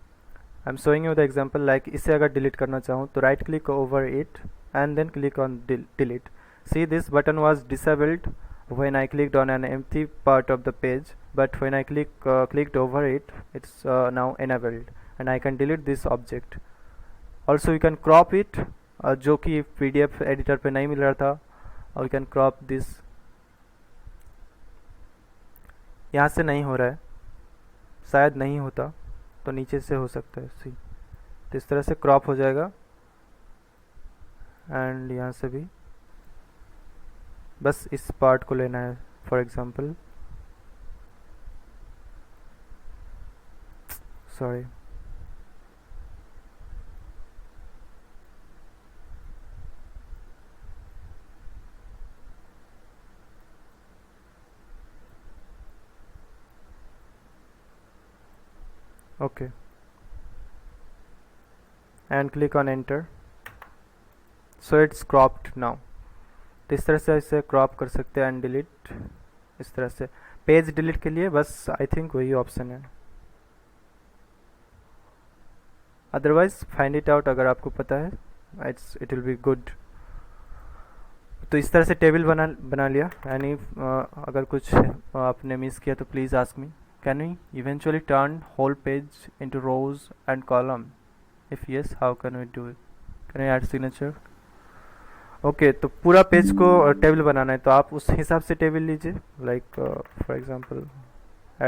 I am showing you the example. Like इसे अगर डिलीट करना चाहूँ तो right click over it and then click on delete. See this button was disabled when I clicked on an empty part of the page, but when I clicked over it, it's now enabled and I can delete this object. Also you can crop it, जो कि PDF editor पे नहीं मिल रहा था, और you can crop this. यहाँ से नहीं हो रहा है, शायद नहीं होता तो नीचे से हो सकता है. सी, तो इस तरह से क्रॉप हो जाएगा एंड यहाँ से भी बस इस पार्ट को लेना है. For example, sorry, okay, and click on enter. So it's cropped now. तो इस तरह से इसे क्रॉप कर सकते हैं एंड डिलीट. इस तरह से पेज डिलीट के लिए बस आई थिंक वही ऑप्शन है. अदरवाइज फाइंड इट आउट अगर आपको पता है, इट विल बी गुड. तो इस तरह से टेबल बना लिया. यानी अगर कुछ आपने मिस किया तो please ask me. Can we eventually turn whole page into rows and column? If yes, how can we do it? Can I add signature? Okay, तो पूरा पेज को टेबल बनाना है तो आप उस हिसाब से टेबल लीजिए. Like for example,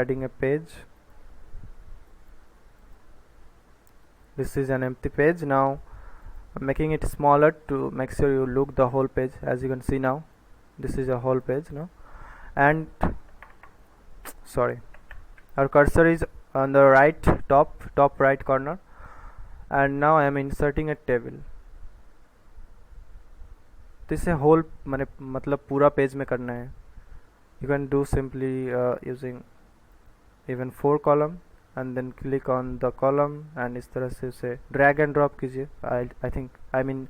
adding A page. This is an empty page. Now I'm making it smaller to make sure you look the whole page. As you can see now, this is a whole page now. And sorry, our cursor is on the right top right corner, and now I am inserting a table. तो इसे whole मतलब पूरा page में करना है. You can do simply using even 4 column and then click on the column and इस तरह से उसे drag and drop कीजिए. I mean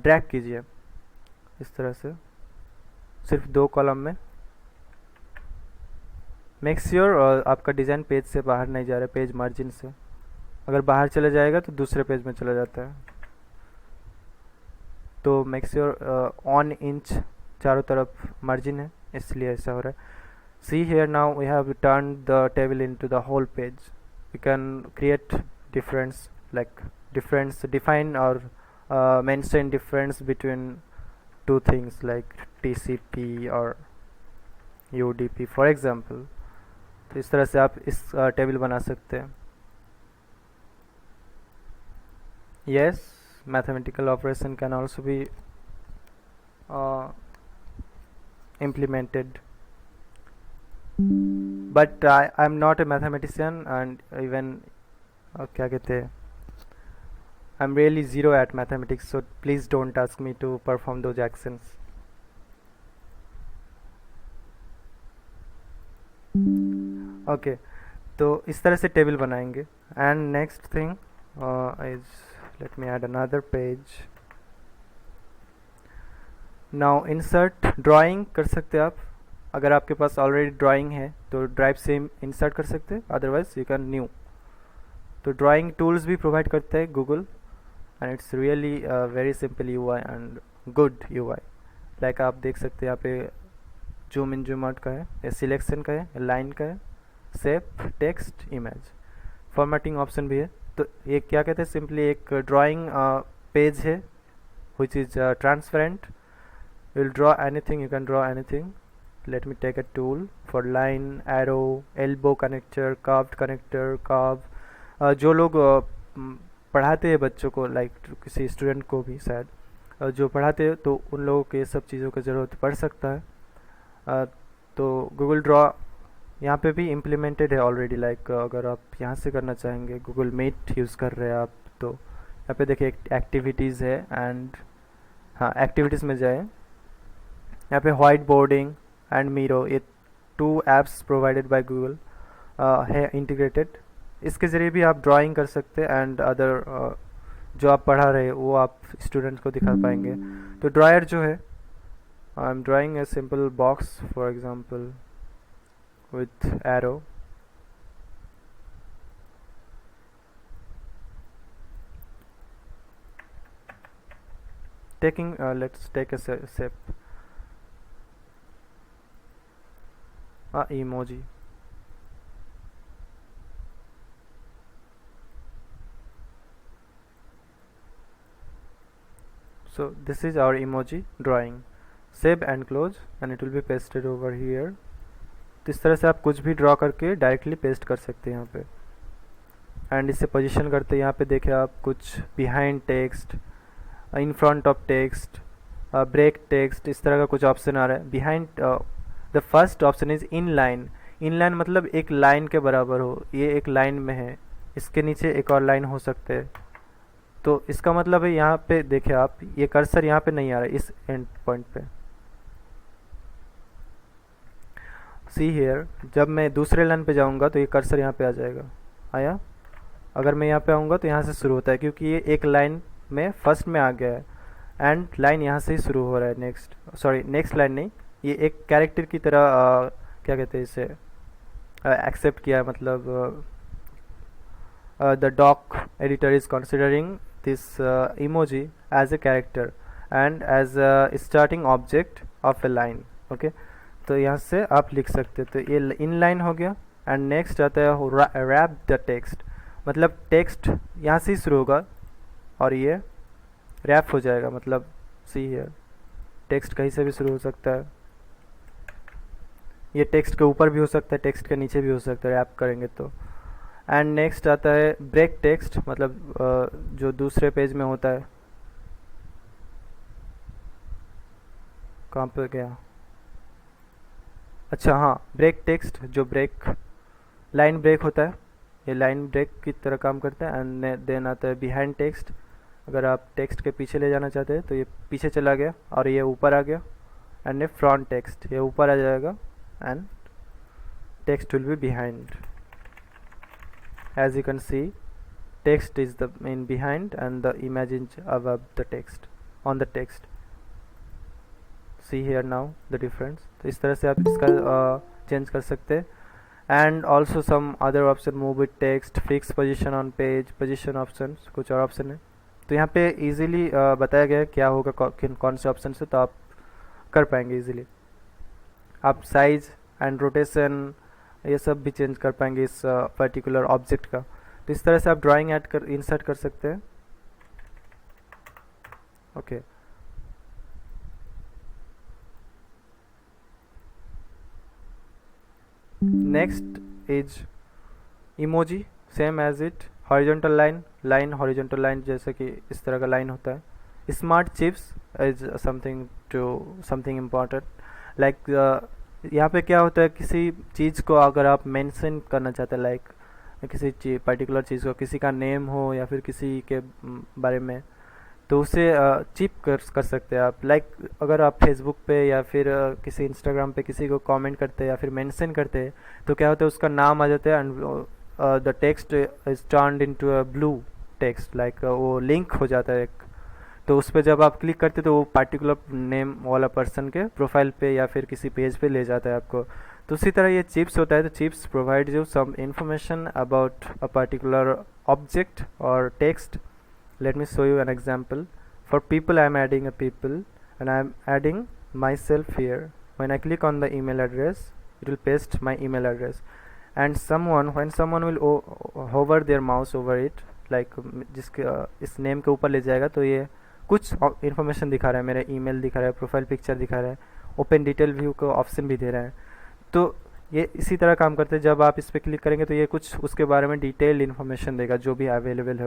drag कीजिए इस तरह से सिर्फ 2 कॉलम में. मेक श्योर आपका डिज़ाइन पेज से बाहर नहीं जा रहा है, पेज मार्जिन से. अगर बाहर चला जाएगा तो दूसरे पेज में चला जाता है. तो मेक श्योर 1 इंच चारों तरफ मार्जिन है, इसलिए ऐसा हो रहा है. See here, now we have turn the table into the whole page. We can create difference, like difference, define और mention difference between 2 things like TCP और UDP फॉर एग्जाम्पल. तो इस तरह से आप इस टेबल बना सकते हैं. yes, mathematical operation can also be implemented, but I'm not a mathematician and even क्या कहते हैं, I'm really zero at mathematics, so please don't ask me to perform those actions. Okay, तो इस तरह से टेबल बनाएंगे. And next thing is, let me add another page. Now insert drawing कर सकते हैं आप. अगर आपके पास ऑलरेडी ड्राइंग है तो ड्राइव से इंसर्ट कर सकते हैं, अदरवाइज यू कैन न्यू. तो ड्राइंग टूल्स भी प्रोवाइड करता है Google and it's really very simple UI and good UI. Like आप देख सकते हैं यहाँ पे जूम इन जूम आउट का है, या सिलेक्शन का है, लाइन का है, shape, text, image, formatting option भी है. तो ये क्या कहते हैं, सिंपली एक ड्राइंग पेज है which is transparent you'll draw anything, you can draw anything. Let me take a tool for line, arrow, elbow connector, curve. जो लोग पढ़ाते हैं बच्चों को, लाइक किसी स्टूडेंट को भी शायद जो पढ़ाते हैं, तो उन लोगों के सब चीज़ों की ज़रूरत पड़ सकता है। तो गूगल ड्रॉ यहाँ पे भी इम्प्लीमेंटेड है ऑलरेडी। लाइक अगर आप यहाँ से करना चाहेंगे, गूगल मीट यूज़ कर रहे हैं आप, तो यहाँ पे देखिए एक्टिविटीज़ है, एंड हाँ एक्टिविटीज़ में जाए, यहाँ पे वाइट बोर्डिंग एंड मीरो, ये 2 ऐप्स प्रोवाइडेड बाय गूगल है इंटीग्रेटेड। इसके ज़रिए भी आप ड्राइंग कर सकते हैं, एंड अदर जो आप पढ़ा रहे वो आप स्टूडेंट्स को दिखा पाएंगे। तो ड्रायर जो है, I M drawing a simple box for example with arrow, taking let's take a step, emoji. So this is our emoji drawing. Save and close, and it will be pasted over here. तो इस तरह से आप कुछ भी draw करके directly paste कर सकते हैं यहाँ पे। एंड इसे पोजीशन करते हैं, यहाँ पे देखें आप कुछ behind text, in front of text, break text, इस तरह का कुछ ऑप्शन आ रहा है। Behind the first option is in line. In line मतलब एक लाइन के बराबर हो, ये एक लाइन में है, इसके नीचे एक और लाइन हो सकते हैं। तो इसका मतलब है यहाँ पे देखें आप, ये कर्सर यहाँ पे नहीं आ रहा है इस एंड पॉइंट पे। सी हेयर, जब मैं दूसरे लाइन पे जाऊंगा तो ये कर्सर यहाँ पे आ जाएगा, आया। अगर मैं यहाँ पे आऊँगा तो यहाँ से शुरू होता है, क्योंकि ये एक लाइन में फर्स्ट में आ गया है, एंड लाइन यहाँ से ही शुरू हो रहा है। नेक्स्ट लाइन नहीं, ये एक कैरेक्टर की तरह क्या कहते हैं इसे, एक्सेप्ट किया है। मतलब the doc editor is considering this emoji as a character and as a starting object of a line. Okay, तो यहाँ से आप लिख सकते हैं। तो ये इन लाइन हो गया, एंड नेक्स्ट आता है रैप द टेक्स्ट, मतलब टेक्स्ट यहाँ से ही शुरू होगा और ये रैप हो जाएगा। मतलब सी हियर, टेक्स्ट कहीं से भी शुरू हो सकता है, ये टेक्स्ट के ऊपर भी हो सकता है, टेक्स्ट के नीचे भी हो सकता है रैप करेंगे तो। एंड नेक्स्ट आता है ब्रेक टेक्स्ट, मतलब जो दूसरे पेज में होता है, कहाँ पे गया, अच्छा हाँ, ब्रेक टेक्स्ट, जो ब्रेक लाइन ब्रेक होता है, ये लाइन ब्रेक की तरह काम करता है। एंड देन आता है बिहाइंड टेक्स्ट, अगर आप टेक्स्ट के पीछे ले जाना चाहते हैं तो ये पीछे चला गया और ये ऊपर आ गया। एंड फ्रंट टेक्स्ट, ये ऊपर आ जाएगा, and text will be behind. As you can see, text is the in behind and the image is above the text, on the text. See here now the difference. तो इस तरह से आप इसका चेंज कर सकते हैं। And also some other option, move with text, fix position on page, position option, कुछ और ऑप्शन है। तो यहाँ पे इजीली बताया गया है क्या होगा, कौन से ऑप्शन से, तो आप कर पाएंगे इजीली। आप साइज एंड रोटेशन ये सब भी चेंज कर पाएंगे इस पर्टिकुलर ऑब्जेक्ट का। तो इस तरह से आप ड्राइंग ऐड कर इंसर्ट कर सकते हैं। Okay, next is emoji, same as it, horizontal line, line horizontal line, जैसे कि इस तरह का लाइन होता है। Smart chips is something important. Like यहाँ पे क्या होता है, किसी चीज़ को अगर आप मेंशन करना चाहते हैं, लाइक किसी पर्टिकुलर चीज़ को, किसी का नेम हो या फिर किसी के बारे में, तो उसे चिप कर सकते हैं आप। लाइक अगर आप फेसबुक पे या फिर किसी इंस्टाग्राम पे किसी को कमेंट करते हैं या फिर मेंशन करते हैं, तो क्या होता है उसका नाम आ जाता है, and the text is turned into a blue text, like वो लिंक हो जाता है एक। तो उस पर जब आप क्लिक करते तो वो पार्टिकुलर नेम वाला पर्सन के प्रोफाइल पे या फिर किसी पेज पे ले जाता है आपको। तो उसी तरह ये चिप्स होता है। तो chips provide you some information about a particular object और text. Let me show you an example. For people, I am adding a people, and I am adding myself here. When I click on the email address, it will paste my email address. And when someone will hover their mouse over it, like जिसके इस name के ऊपर ले जाएगा, तो ये कुछ information दिखा रहा है, मेरा ईमेल दिखा रहा है, प्रोफाइल पिक्चर दिखा रहा है, ओपन डिटेल व्यू का ऑप्शन भी दे रहा है। तो ये इसी तरह काम करते हैं, जब आप इस पर क्लिक करेंगे तो ये कुछ उसके बारे में डिटेल इन्फॉर्मेशन देगा जो भी अवेलेबल है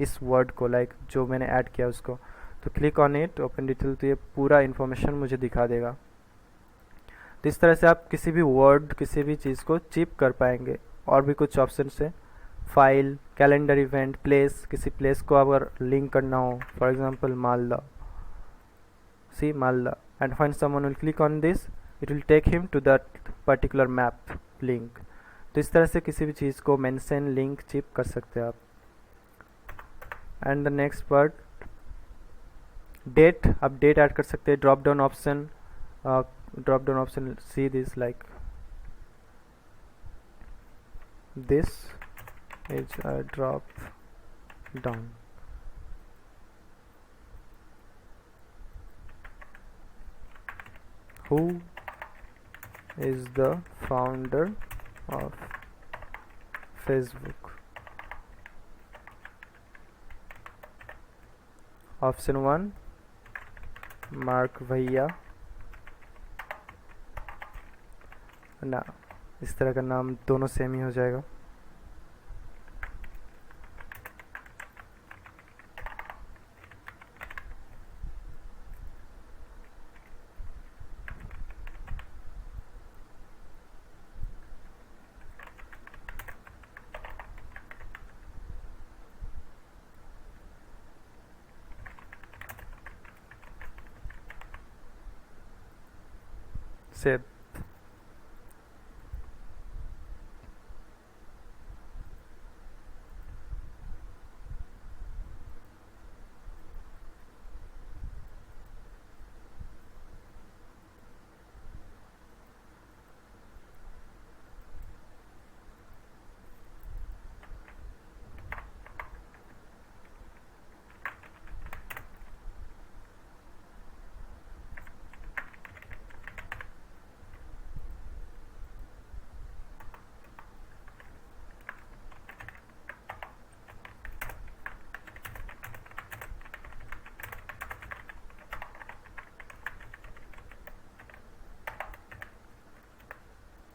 इस वर्ड को, लाइक जो मैंने ऐड किया उसको। तो click on it open detail, तो ये पूरा इन्फॉर्मेशन मुझे दिखा देगा। तो इस तरह से आप किसी भी वर्ड, किसी भी चीज़ को चिप कर पाएंगे। और भी कुछ ऑप्शन है, फाइल, कैलेंडर इवेंट, प्लेस, किसी प्लेस को अगर लिंक करना हो, for example Malda, see Malda, and find someone will click on this, it will take him to that particular map link. तो इस तरह से किसी भी चीज़ को मेंशन, लिंक, चिप कर सकते हैं आप। And the next part, date, आप डेट ऐड कर सकते हैं। Drop down option, see this, like this is a drop down. Who is the founder of Facebook? Option 1 Mark भैया ना, इस तरह का नाम दोनों सेम ही हो जाएगा। सेव।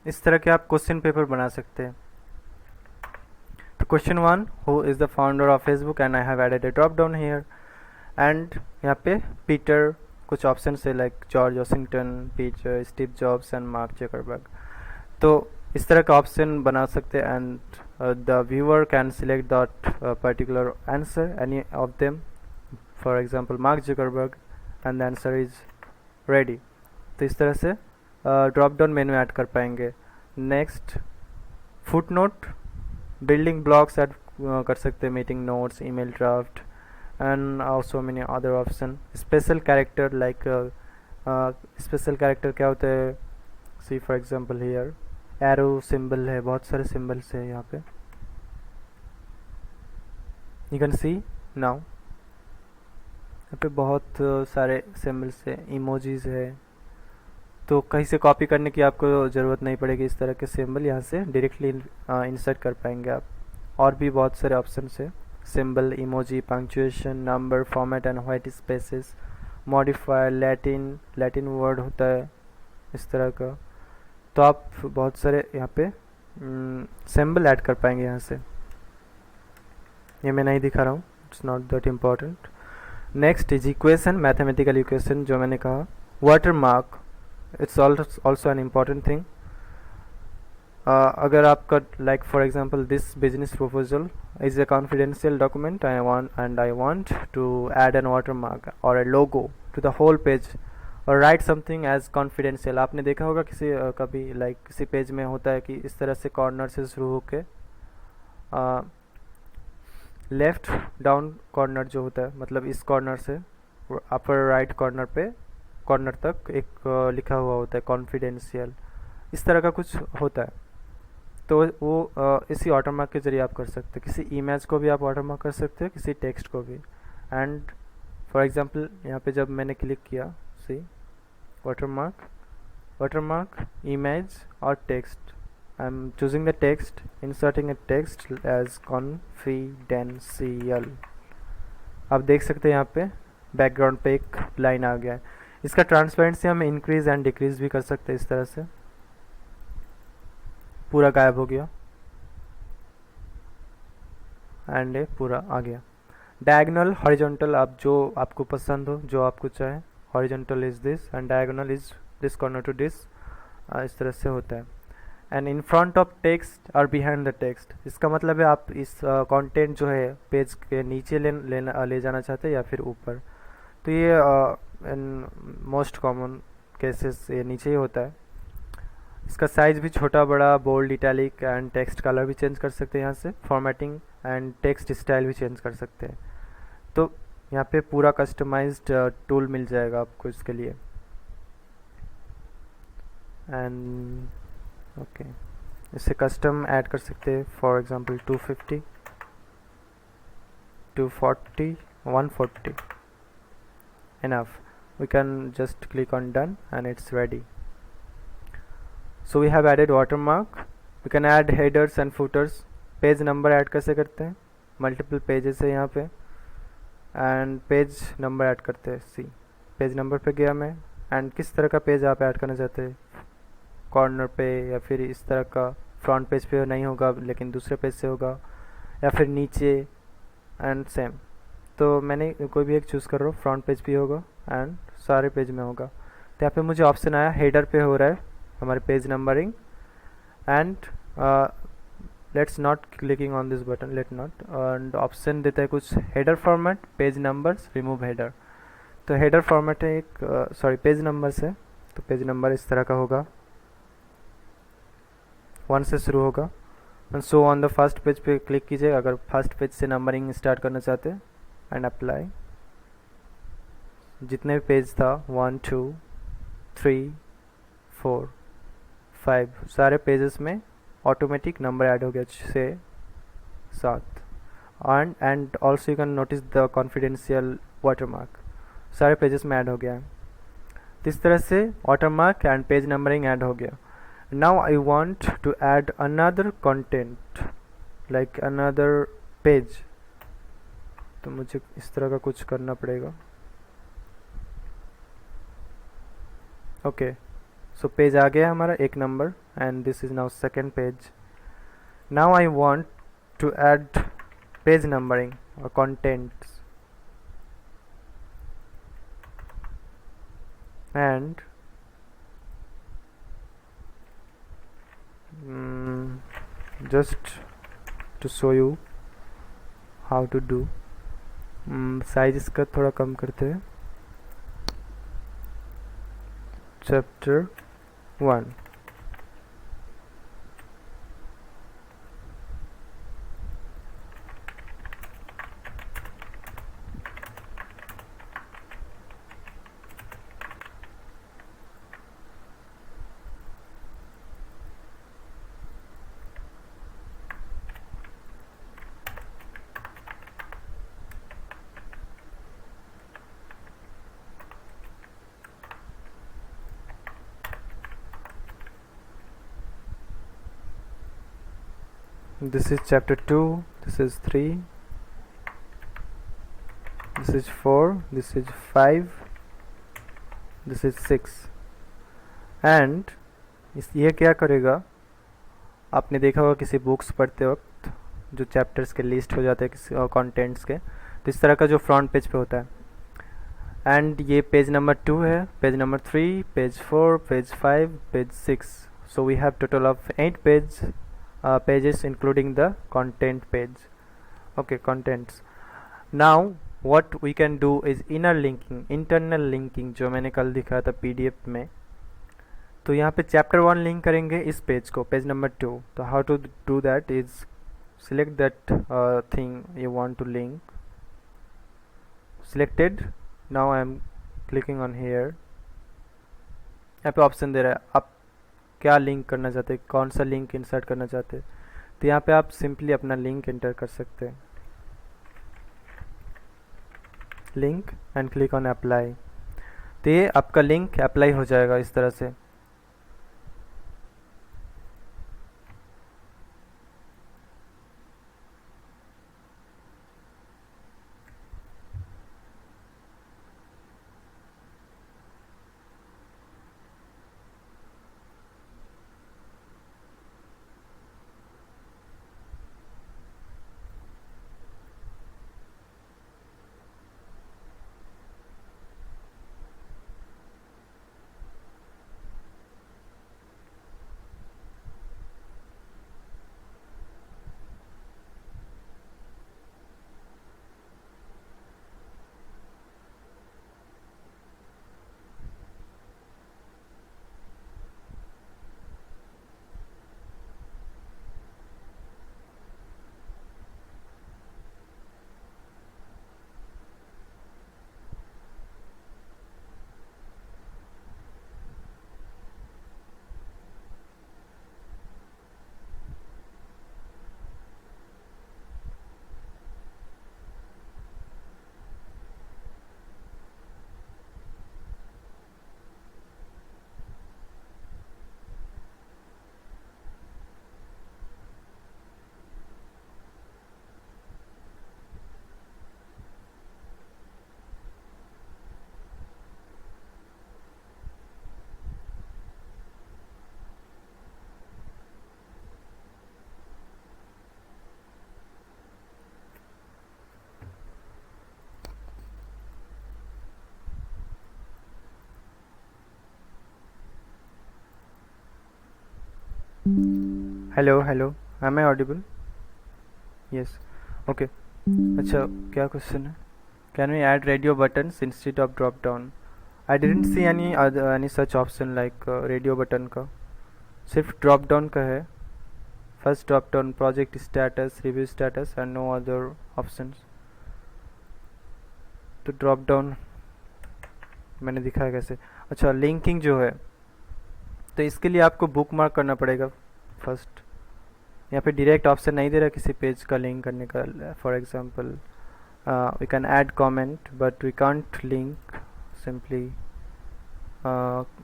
इस तरह के आप क्वेश्चन पेपर बना सकते हैं। तो question 1, who is the founder of Facebook, and I have added a drop down here. And यहाँ पे पीटर, कुछ ऑप्शन है like George Washington, Peter, Steve Jobs and Mark Zuckerberg. तो इस तरह का ऑप्शन बना सकते हैं। And the viewer can select that particular answer, any of them, for example Mark Zuckerberg, and the answer is ready. तो इस तरह से ड्रॉप डाउन मेनू ऐड कर पाएंगे। Next, footnote, building blocks add कर सकते हैं, meeting notes, email draft, and also many other option. Special character, like special character क्या होता है, see for example here arrow symbol है, बहुत सारे सिंबल्स है यहाँ पे, यू कैन सी नाउ, यहाँ पे बहुत सारे सिंबल्स है, इमोजीज है। तो कहीं से कॉपी करने की आपको ज़रूरत नहीं पड़ेगी, इस तरह के सिंबल यहाँ से डायरेक्टली इंसर्ट कर पाएंगे आप। और भी बहुत सारे ऑप्शन है, symbol, emoji, punctuation, number, format and white spaces, modifier, Latin word होता है इस तरह का। तो आप बहुत सारे यहाँ पे सिंबल ऐड कर पाएंगे यहाँ से। ये मैं नहीं दिखा रहा हूँ, it's not that important. Next is equation, mathematical equation, जो मैंने कहा। Watermark, it's also an important thing. अगर आपका like for example this business proposal is a confidential document I want to add an watermark और a logo to the whole page और write something as confidential. आपने देखा होगा किसी कभी like किसी पेज में होता है कि इस तरह से कॉर्नर से शुरू होके लेफ्ट डाउन कॉर्नर जो होता है, मतलब इस कॉर्नर से अपर राइट कॉर्नर पे कॉर्नर तक एक लिखा हुआ होता है कॉन्फिडेंशियल, इस तरह का कुछ होता है। तो वो इसी वाटरमार्क के जरिए आप कर सकते हैं। किसी इमेज को भी आप वाटरमार्क कर सकते हैं, किसी टेक्स्ट को भी। एंड फॉर एग्जांपल यहाँ पे जब मैंने क्लिक किया, सी वाटरमार्क, इमेज और text, I am choosing the text, inserting a text as confidential. आप देख सकते हैं यहाँ पे बैकग्राउंड पे एक लाइन आ गया है। इसका ट्रांसपेरेंसी हम इंक्रीज एंड डिक्रीज भी कर सकते हैं इस तरह से, पूरा गायब हो गया एंड ये पूरा आ गया। डायगोनल हॉरिजॉन्टल, आप जो आपको पसंद हो, जो आपको चाहे। Horizontal is this and diagonal is this corner to this, इस तरह से होता है। And in front of text और बिहाइंड द टेक्स्ट, इसका मतलब है आप इस कंटेंट जो है पेज के नीचे ले जाना चाहते हैं या फिर ऊपर। तो ये इन मोस्ट कॉमन केसेस ये नीचे ही होता है। इसका साइज भी छोटा बड़ा, bold, italic and text colour भी चेंज कर सकते हैं यहाँ से। फॉर्मेटिंग एंड टेक्स्ट स्टाइल भी चेंज कर सकते हैं। तो यहाँ पे पूरा कस्टमाइज्ड टूल मिल जाएगा आपको इसके लिए। एंड ओके, इसे कस्टम ऐड कर सकते हैं, for example 250, 240, 140 enough. We can just click on done and it's ready. So we have added watermark. We can add headers and footers. Page number add कैसे करते हैं, मल्टीपल पेजेस है यहाँ पे, एंड पेज नंबर ऐड करते हैं। सी page number पे गया मैं, एंड किस तरह का पेज आप ऐड करना चाहते हैं, कॉर्नर पे या फिर इस तरह का, फ्रंट पेज पे नहीं होगा लेकिन दूसरे पेज से होगा, या फिर नीचे, एंड सेम। तो मैंने कोई भी एक चूज़ कर रहा हूँ, फ्रंट पेज भी होगा एंड सारे पेज में होगा। तो यहाँ पे मुझे ऑप्शन आया हेडर पे हो रहा है हमारे page numbering, and let's not clicking on this button, let not, and option देता है कुछ header format, page numbers, remove header. तो हेडर फॉर्मेट है एक, सॉरी पेज नंबर्स है, तो पेज नंबर इस तरह का होगा, 1 से शुरू होगा। So on the first page पे क्लिक कीजिए अगर फर्स्ट पेज से नंबरिंग स्टार्ट करना चाहते हैं, एंड अप्लाई। जितने भी पेज था 1 2 3 4 5 सारे पेजेस में ऑटोमेटिक नंबर ऐड हो गया 6 7। And also you can notice the confidential watermark, सारे पेजेस में ऐड हो गया है। तो इस तरह से watermark and page numbering add हो गया। Now I want to add another content like another page, तो मुझे इस तरह का कुछ करना पड़ेगा। ओके, सो पेज आ गया हमारा एक number, and this is now second page. Now I want to add page numbering और contents, and just to show you how to do, size इसका थोड़ा कम करते हैं, chapter 1। This is chapter 2, this is 3, this is 4, this is 5, this is 6। And ये क्या करेगा, आपने देखा होगा किसी बुक्स पढ़ते वक्त जो चैप्टर्स के लिस्ट हो जाते हैं किसी कंटेंट्स के, तो इस तरह का जो फ्रंट पेज पे होता है। एंड ये पेज नंबर 2 है, page number 3, page 4, page 5, page 6। So we have total of 8 pages including the content page. Okay, contents. Now what we can do is inner linking, internal linking, जो मैंने कल दिखाया था PDF में। तो यहाँ पे चैप्टर 1 लिंक करेंगे इस पेज को, पेज नंबर 2। तो how to do that is select that thing you want to link, selected. Now I am clicking on here, यहाँ पे ऑप्शन दे रहा है आप क्या लिंक करना चाहते हैं, कौन सा लिंक इंसर्ट करना चाहते हैं। तो यहाँ पे आप सिंपली अपना लिंक एंटर कर सकते हैं, link, and click on apply. तो ये आपका लिंक अप्लाई हो जाएगा इस तरह से। Hello hello, am I audible? Yes. Okay. अच्छा, क्या क्वेश्चन है? Can we add radio buttons instead of drop down? I didn't see any such option like radio button का. सिर्फ drop down का है. First drop down project status, review status and no other options. तो drop down मैंने दिखाया कैसे. अच्छा, linking जो है, तो इसके लिए आपको बुक मार्क करना पड़ेगा फर्स्ट. यहाँ पे डायरेक्ट ऑप्शन नहीं दे रहा किसी पेज का लिंक करने का. For example we can add comment but we can't link. Simply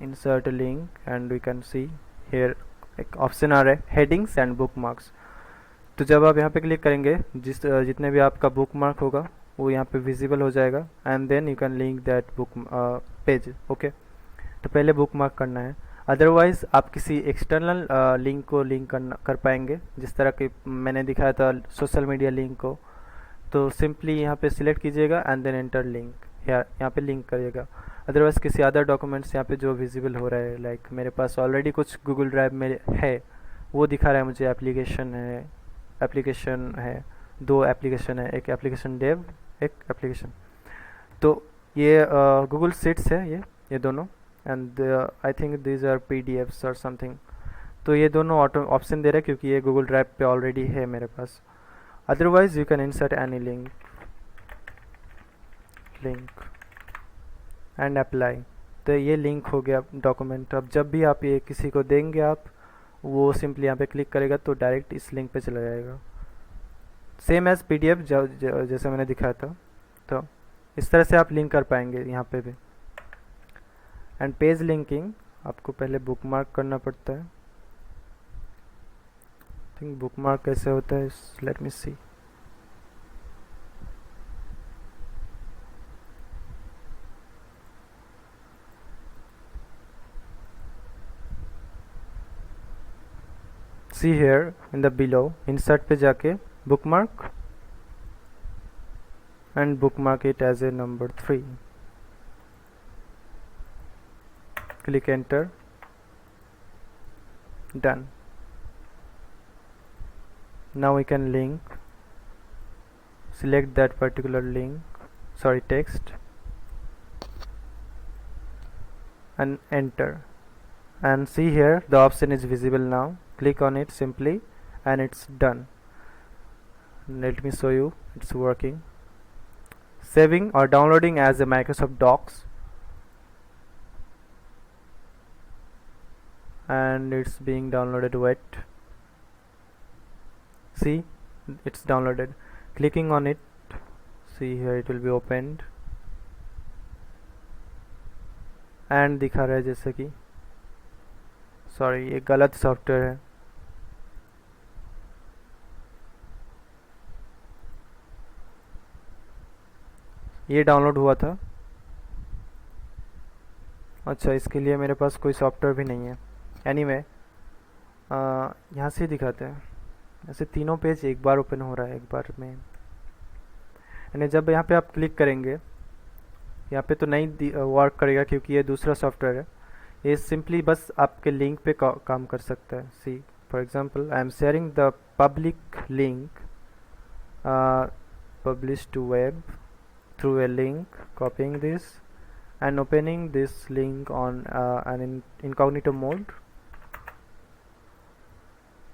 insert link and we can see here एक ऑप्शन आ रहा है हेडिंग्स एंड बुक मार्क्स. तो जब आप यहाँ पे क्लिक करेंगे, जितने भी आपका बुक मार्क होगा वो यहाँ पे विजिबल हो जाएगा and then you can link that book page. Okay, तो पहले बुक मार्क करना है. अदरवाइज़ आप किसी एक्सटर्नल लिंक को लिंक कर पाएंगे, जिस तरह की मैंने दिखाया था सोशल मीडिया लिंक को. तो सिंपली यहाँ पे सिलेक्ट कीजिएगा एंड देन एंटर लिंक, यहाँ पे लिंक करिएगा. अदरवाइज़ किसी अदर डॉक्यूमेंट्स यहाँ पे जो विजिबल हो रहा है, लाइक मेरे पास ऑलरेडी कुछ गूगल ड्राइव में है, वो दिखा रहा है मुझे. एप्लीकेशन है 2 एप्लीकेशन है, एक एप्लीकेशन डेव, एक एप्लीकेशन. तो ये गूगल शीट्स है, ये दोनों. And I think these are PDFs और समथिंग. तो ये दोनों ऑटो ऑप्शन दे रहे हैं क्योंकि ये गूगल ड्राइव पे ऑलरेडी है मेरे पास. Otherwise you can insert any link and apply. तो ये लिंक हो गया डॉक्यूमेंट. अब जब भी आप ये किसी को देंगे, आप वो सिंपली यहाँ पे क्लिक करेगा तो डायरेक्ट इस लिंक पे चला जाएगा, सेम एज PDF जैसे मैंने दिखाया था. तो इस तरह से आप लिंक कर पाएंगे यहाँ पे भी. एंड पेज लिंकिंग आपको पहले बुक मार्क करना पड़ता है. थिंक बुक मार्क कैसे होता है, let me see. See here in the below, insert पे जाके bookmark and bookmark it as a number 3. click enter, done. Now we can link, select that particular link, text, and enter. And see here the option is visible now. Click on it simply and it's done. Let me show you it's working. Saving or downloading as a Microsoft Docs, and it's being downloaded. Wait, see, it's downloaded. Clicking on it, see here it will be opened and दिखा रहा है जैसे कि, sorry ये गलत software है. ये download हुआ था. अच्छा, इसके लिए मेरे पास कोई सॉफ्टवेयर भी नहीं है. एनीवे, यहाँ से दिखाते हैं. ऐसे तीनों पेज एक बार ओपन हो रहा है एक बार में. यानी जब यहाँ पे आप क्लिक करेंगे, यहाँ पे तो नहीं वर्क करेगा क्योंकि ये दूसरा सॉफ्टवेयर है. ये सिंपली बस आपके लिंक पे काम कर सकता है. See for example I am sharing the public link publish to web through a link, copying this and opening this link on an incognito mode.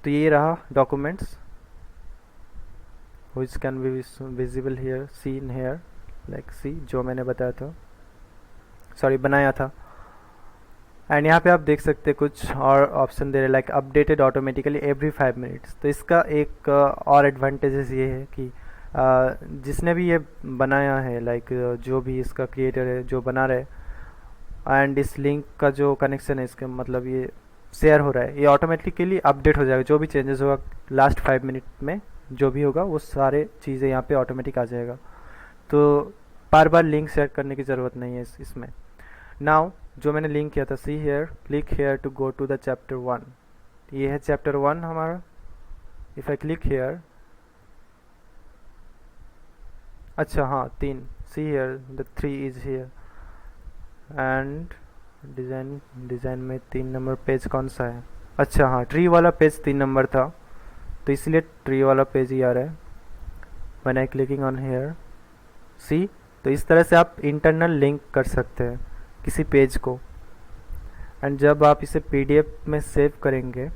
तो ये रहा documents which can be visible here, seen here, like see, जो मैंने बताया था, बनाया था. And यहाँ पे आप देख सकते हैं कुछ और ऑप्शन दे रहे, like updated automatically every 5 minutes. तो इसका एक और एडवांटेजेस ये है कि जिसने भी ये बनाया है, लाइक जो भी इसका क्रिएटर है जो बना रहे, एंड इस लिंक का जो कनेक्शन है, इसका मतलब ये शेयर हो रहा है, ये ऑटोमेटिकली अपडेट हो जाएगा. जो भी चेंजेस होगा लास्ट 5 मिनट में, जो भी होगा वो सारे चीज़ें यहाँ पे ऑटोमेटिक आ जाएगा. तो बार बार लिंक शेयर करने की ज़रूरत नहीं है इसमें. नाउ जो मैंने लिंक किया था, see here, click here to go to the chapter 1. ये है चैप्टर 1 हमारा. इफ़ आई क्लिक हेयर, अच्छा हाँ 3, see here the 3 is here. And design में 3 नंबर पेज कौन सा है, अच्छा हाँ, ट्री वाला पेज 3 नंबर था, तो इसलिए ट्री वाला पेज ही आ रहा है। When I clicking on here, see, तो इस तरह से आप इंटरनल लिंक कर सकते हैं किसी पेज को। एंड जब आप इसे पीडीएफ में सेव करेंगे,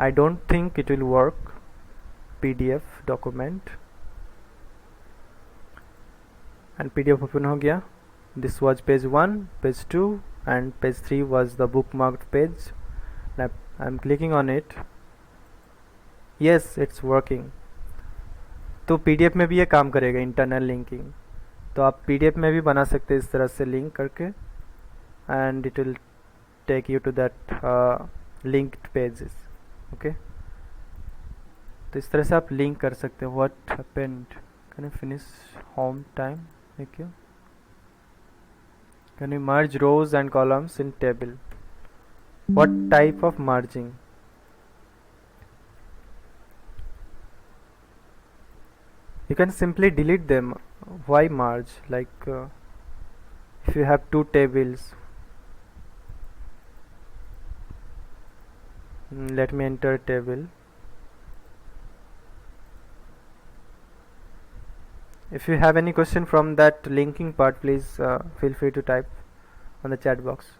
I don't think it will work, PDF document, and PDF open हो गया। This was page 1, page 2 and page 3 was the bookmarked page. Now I'm clicking on it. Yes, it's working. तो PDF में भी ये काम करेगा, internal linking. तो आप पीडीएफ में भी बना सकते हैं इस तरह से लिंक करके, and it will take you to that linked pages. Okay, तो इस तरह से आप लिंक कर सकते हैं। What happened, can you finish home time, thank you. Can you merge rows and columns in table? What type of merging? You can simply delete them. Why merge? Like if you have 2 tables, let me enter a table. If you have any question from that linking part, please feel free to type on the chat box.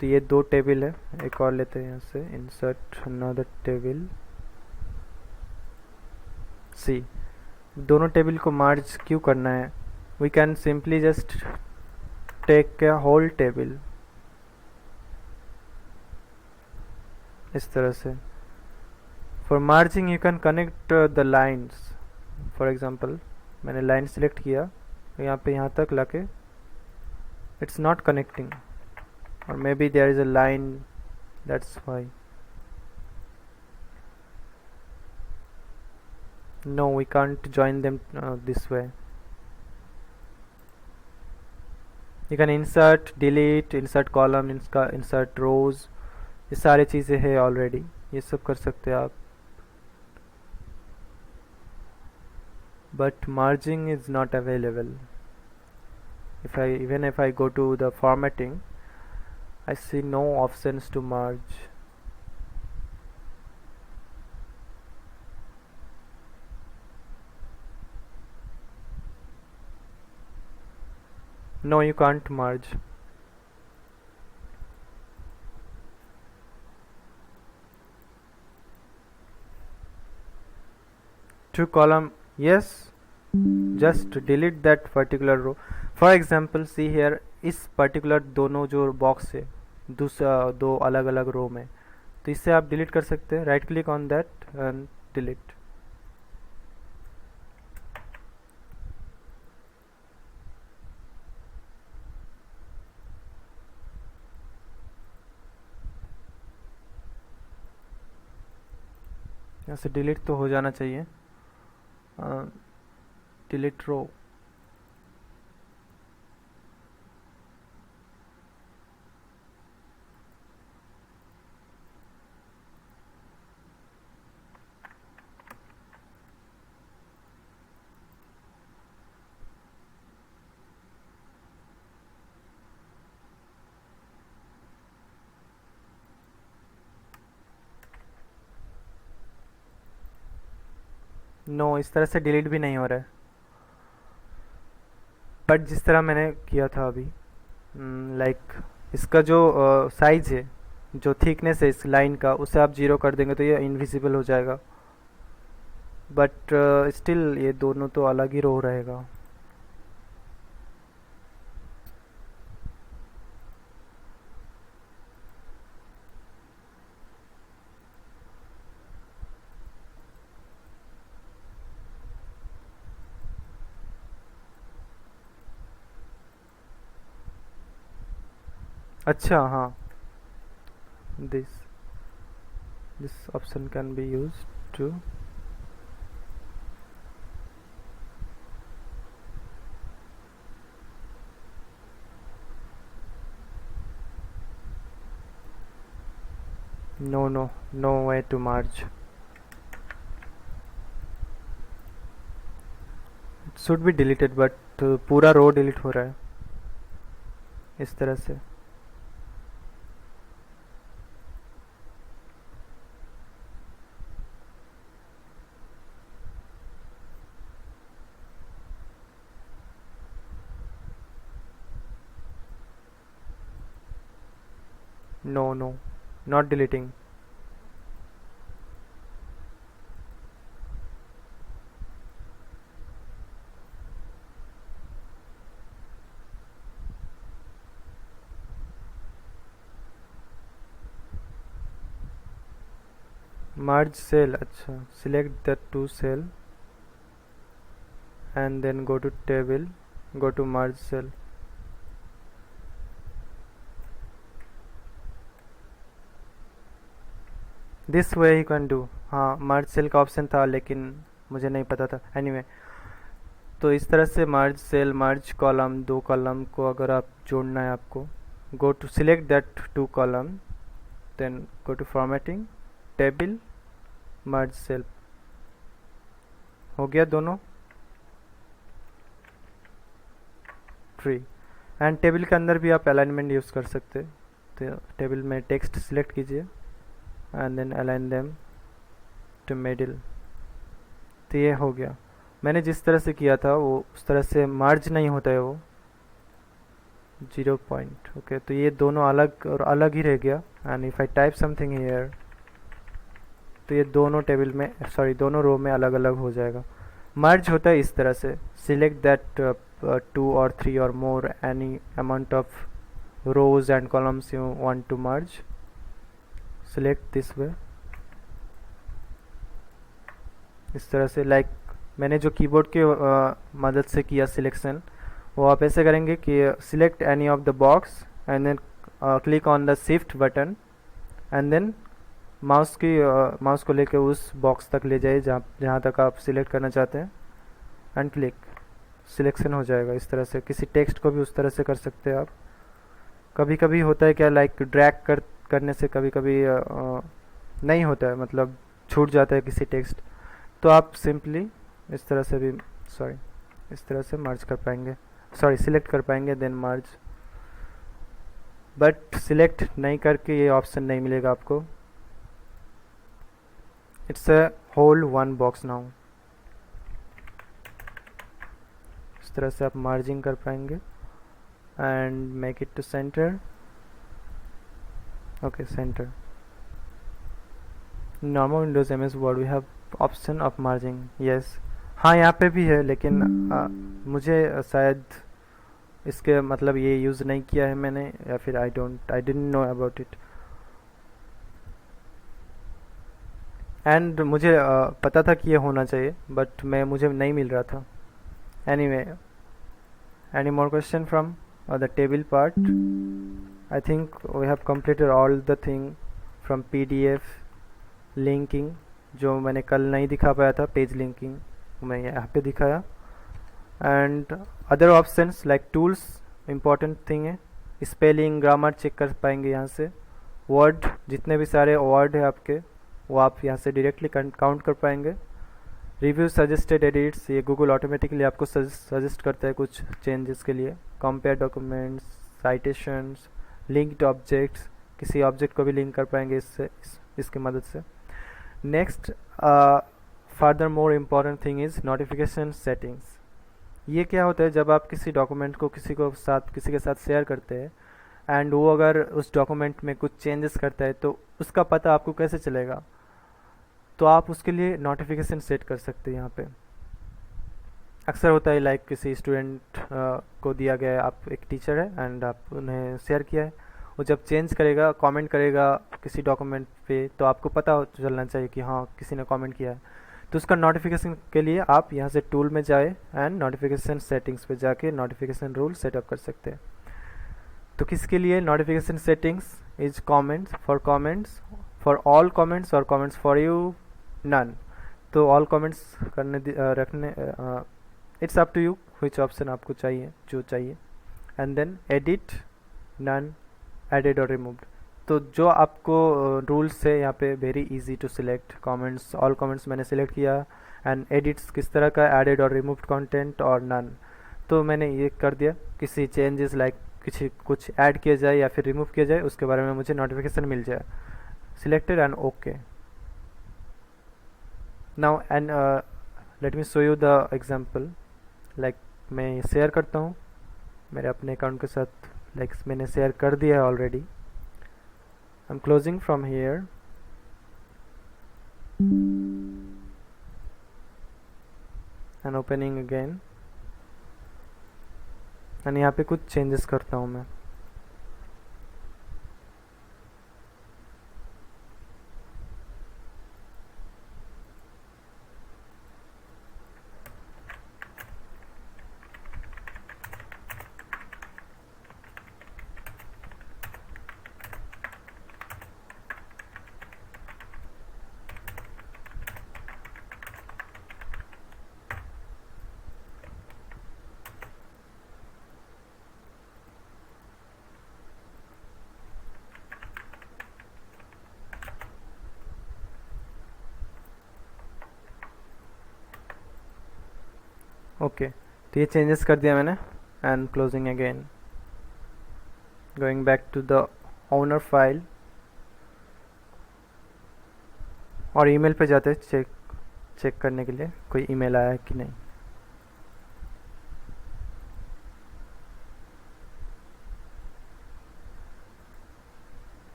तो ये 2 table है, एक और लेते हैं यहाँ से, insert another table. सी, दोनों टेबल को मार्ज क्यों करना है? We can simply just take a whole table, इस तरह से। For merging you can connect the lines. For example मैंने लाइन सेलेक्ट किया, तो यहाँ पे यहाँ तक लाके इट्स नॉट कनेक्टिंग, और may be there is a line, that's why. No, we can't join them this way. You can insert, delete, insert column, insert rows, ये सारी चीज़ें हैं ऑलरेडी, ये सब कर सकते हैं आप। But merging is not available. Even if I go to the formatting, I see no options to merge. No, you can't merge. To column, yes, just delete that particular row. For example, see here, इस particular दोनों जो box है, दूसरा दो अलग अलग रो में, तो इससे आप डिलीट कर सकते हैं। Right click on that and delete. यहाँ से डिलीट तो हो जाना चाहिए। डिलीट रो, नो, इस तरह से डिलीट भी नहीं हो रहा है। बट जिस तरह मैंने किया था अभी, लाइक इसका जो साइज है, जो थिकनेस है इस लाइन का, उसे आप 0 कर देंगे तो ये इनविजिबल हो जाएगा। बट स्टिल ये दोनों तो अलग ही रो रहेगा। अच्छा हाँ, this option can be used to no way to merge. It should be deleted, but पूरा रो डिलीट हो रहा है इस तरह से। No no, not deleting. merge cell, अच्छा, select the two cell and then go to table, go to merge cell. This way you can do. हाँ, मर्ज cell का ऑप्शन था लेकिन मुझे नहीं पता था. एनीवे, तो इस तरह से मर्ज सेल, मर्ज कॉलम, दो कॉलम को अगर आप जोड़ना है आपको, go to select that two column, then go to formatting, table, merge cell. हो गया दोनों फ्री. एंड टेबल के अंदर भी आप अलाइनमेंट यूज़ कर सकते. तो टेबल में टेक्स्ट सिलेक्ट कीजिए and then align them to middle. तो ये हो गया. मैंने जिस तरह से किया था वो उस तरह से मर्ज नहीं होता है वो 0 पॉइंट. ओके, तो ये दोनों अलग और अलग ही रह गया. And if I type something here, तो ये दोनों टेबल में, सॉरी, दोनों रो में अलग अलग हो जाएगा. मर्ज होता है इस तरह से. Select that 2 or 3 or more any amount of rows and columns you want to merge. Select this way. इस तरह से, लाइक मैंने जो कीबोर्ड के मदद से किया सिलेक्शन, वो आप ऐसे करेंगे कि select any of the box and then click on the shift button and then mouse को लेके उस बॉक्स तक ले जाइए जहाँ तक आप सिलेक्ट करना चाहते हैं एंड क्लिक. सिलेक्शन हो जाएगा इस तरह से. किसी टेक्स्ट को भी उस तरह से कर सकते हैं आप. कभी कभी होता है क्या, लाइक ड्रैग करने से कभी कभी नहीं होता है, मतलब छूट जाता है किसी टेक्स्ट. तो आप सिंपली इस तरह से भी, सॉरी, इस तरह से मर्ज कर पाएंगे, सॉरी, सिलेक्ट कर पाएंगे देन मर्ज. बट सिलेक्ट नहीं करके ये ऑप्शन नहीं मिलेगा आपको. It's a whole one box now. इस तरह से आप मार्जिंग कर पाएंगे and make it to centre. Okay, centre. Normal Windows MS Word we have option of merging. Yes, हाँ, यहाँ पे भी है लेकिन मुझे शायद इसके मतलब ये यूज़ नहीं किया है मैंने, या फिर I didn't know about it. And मुझे पता था कि ये होना चाहिए बट मुझे नहीं मिल रहा था. Anyway, any more question from the table part? I think we have completed all the thing from PDF linking, जो मैंने कल नहीं दिखा पाया था. पेज लिंकिंग मैं यहाँ पे दिखाया. And other options like tools, important thing है. स्पेलिंग, ग्रामर चेक कर पाएंगे यहाँ से. वर्ड, जितने भी सारे वर्ड है आपके वो आप यहाँ से डायरेक्टली काउंट कर पाएंगे. रिव्यू, सजेस्टेड एडिट्स, ये गूगल ऑटोमेटिकली आपको सजेस्ट करता है कुछ चेंजेस के लिए. Compare documents, citations, linked objects, किसी ऑब्जेक्ट को भी लिंक कर पाएंगे इसकी मदद से. Next, further more important thing is notification settings. ये क्या होता है, जब आप किसी डॉक्यूमेंट को किसी के साथ शेयर करते हैं एंड वो अगर उस डॉक्यूमेंट में कुछ चेंजेस करता है तो उसका पता आपको कैसे चलेगा. तो आप उसके लिए नोटिफिकेशन सेट कर सकते हैं यहाँ पे. अक्सर होता है लाइक किसी स्टूडेंट को दिया गया है, आप एक टीचर है एंड आप उन्हें शेयर किया है, वो जब चेंज करेगा, कमेंट करेगा किसी डॉक्यूमेंट पे, तो आपको पता चलना चाहिए कि हाँ किसी ने कमेंट किया है. तो उसका नोटिफिकेशन के लिए आप यहाँ से टूल में जाए एंड नोटिफिकेशन सेटिंग्स पे जाके नोटिफिकेशन रूल सेटअप कर सकते हैं. तो किसके लिए notification settings is comments for all comments और कमेंट्स फॉर यू नन. तो ऑल कमेंट्स रखने, it's up to you which option आपको चाहिए, जो चाहिए. And then edit, none, added और रिमूव्ड. तो जो आपको रूल्स है यहाँ पे very easy to select. Comments, all comments मैंने सिलेक्ट किया. एंड एडिट्स किस तरह का, एडेड और रिमूव्ड कंटेंट और नन. तो मैंने ये कर दिया. किसी चेंजेस लाइक कुछ ऐड किया जाए या फिर रिमूव किया जाए उसके बारे में मुझे नोटिफिकेशन मिल जाए. Selected and okay. Now and let me show you the example. Like मैं शेयर करता हूँ मेरे अपने अकाउंट के साथ. लाइक मैंने शेयर कर दिया है already. I'm closing from here and opening again, and यहाँ पे कुछ चेंजेस करता हूँ मैं. ओके, तो ये चेंजेस कर दिया मैंने and closing again, going back to the owner file और ईमेल पे जाते हैं चेक करने के लिए कोई ईमेल आया है कि नहीं.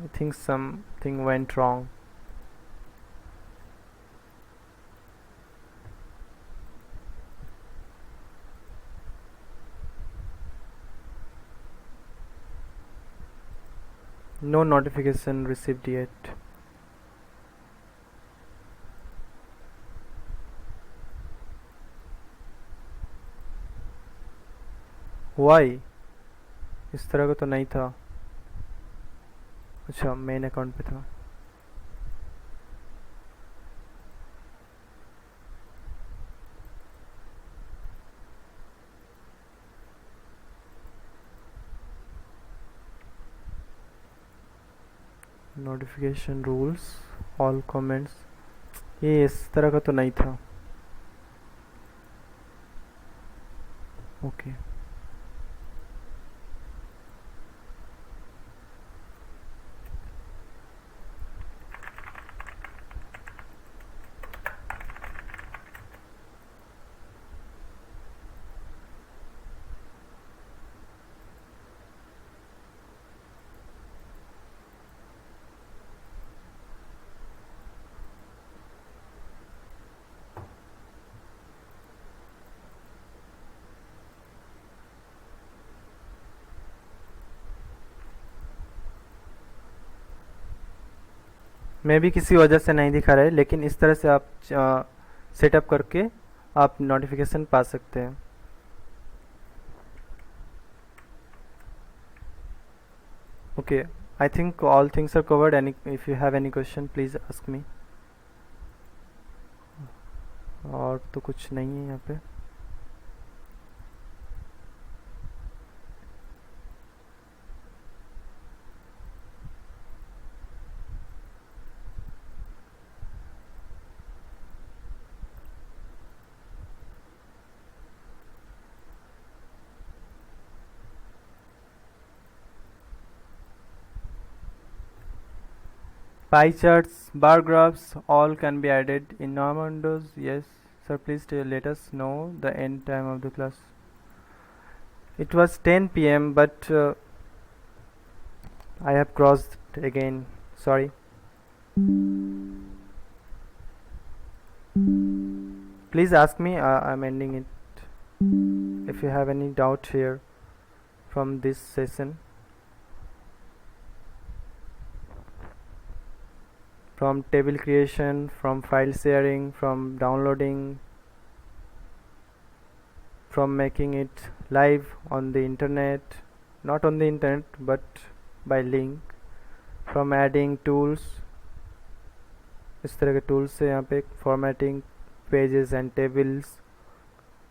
I think something went wrong. No notification received yet. Why? इस तरह का तो नहीं था. अच्छा, मेन अकाउंट पे था. नोटिफिकेशन रूल्स, ऑल कमेंट्स, ये इस तरह का तो नहीं था. ओके. मे भी किसी वजह से नहीं दिखा रहा है, लेकिन इस तरह से आप सेटअप करके आप नोटिफिकेशन पा सकते हैं. Okay, I think all things are covered. Any if you have any question please ask me. और तो कुछ नहीं है यहाँ पे. Pie charts, bar graphs, all can be added in normal windows. Yes, sir, please let us know the end time of the class. It was 10 p.m. but I have crossed again. Sorry. Please ask me. I'm ending it. If you have any doubt here from this session, from table creation, from file sharing, from downloading, from making it live on the internet, not on the internet but by link. From adding tools, इस तरह के tools है यहाँ पे, formatting pages and tables,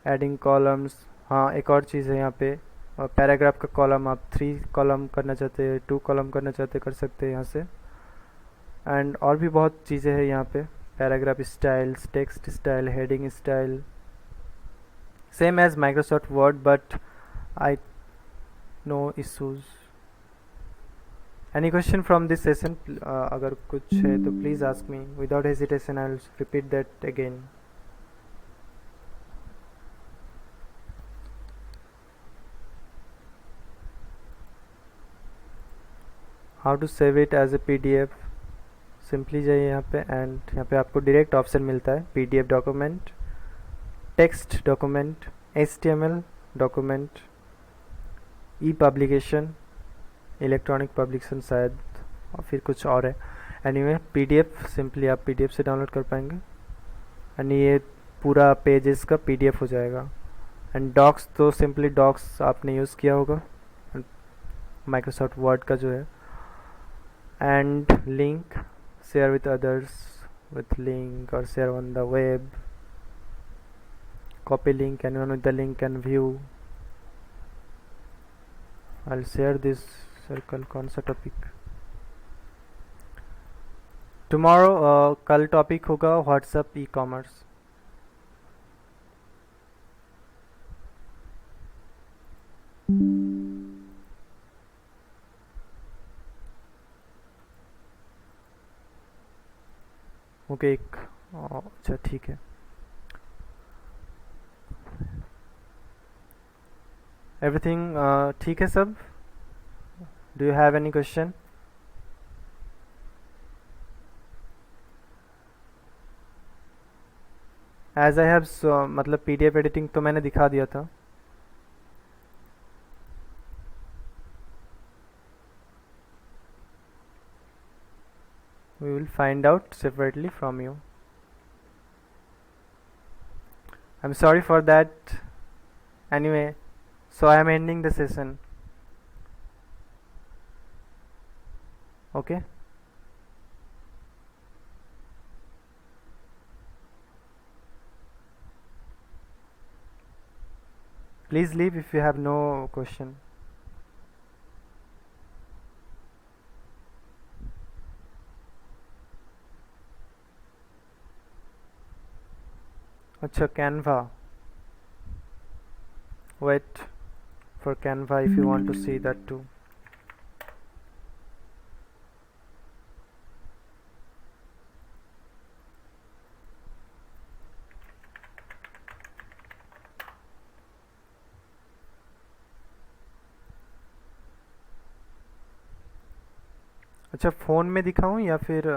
adding columns. हाँ, एक और चीज़ है यहाँ पे, पैराग्राफ का कॉलम आप 3 कॉलम करना चाहते हैं, 2 कॉलम करना चाहते कर सकते हैं यहाँ से। एंड और भी बहुत चीज़ें हैं यहाँ पे, paragraph styles, text style, heading style, same as Microsoft Word but I no issues. Any question from this session? अगर कुछ है तो please ask me, without hesitation I will repeat that again. How to save it as a PDF? Simply जाइए यहाँ पे and यहाँ पे आपको डायरेक्ट ऑप्शन मिलता है, PDF document, text document, HTML document, e publication, electronic publication शायद, और फिर कुछ और है। एनीवे PDF सिंपली आप PDF से डाउनलोड कर पाएंगे एंड ये पूरा पेजेस का PDF हो जाएगा। एंड डॉक्स तो सिंपली डॉक्स आपने यूज़ किया होगा माइक्रोसॉफ्ट वर्ड का जो है। And link, share with others with link or share on the web, copy link, anyone with the link can view। I'll share this circle, कौन सा topic tomorrow? कल topic होगा व्हाट्सएप ई कॉमर्स। ओके, एक अच्छा ठीक है। Everything ठीक है सब? Do you have any question? As I have मतलब PDF एडिटिंग तो मैंने दिखा दिया था। We will find out separately from you. I'm sorry for that. Anyway, so I am ending the session. Okay? Please leave if you have no question. अच्छा, Canva. Wait for Canva if you want to see that too. अच्छा, phone में दिखाऊं या फिर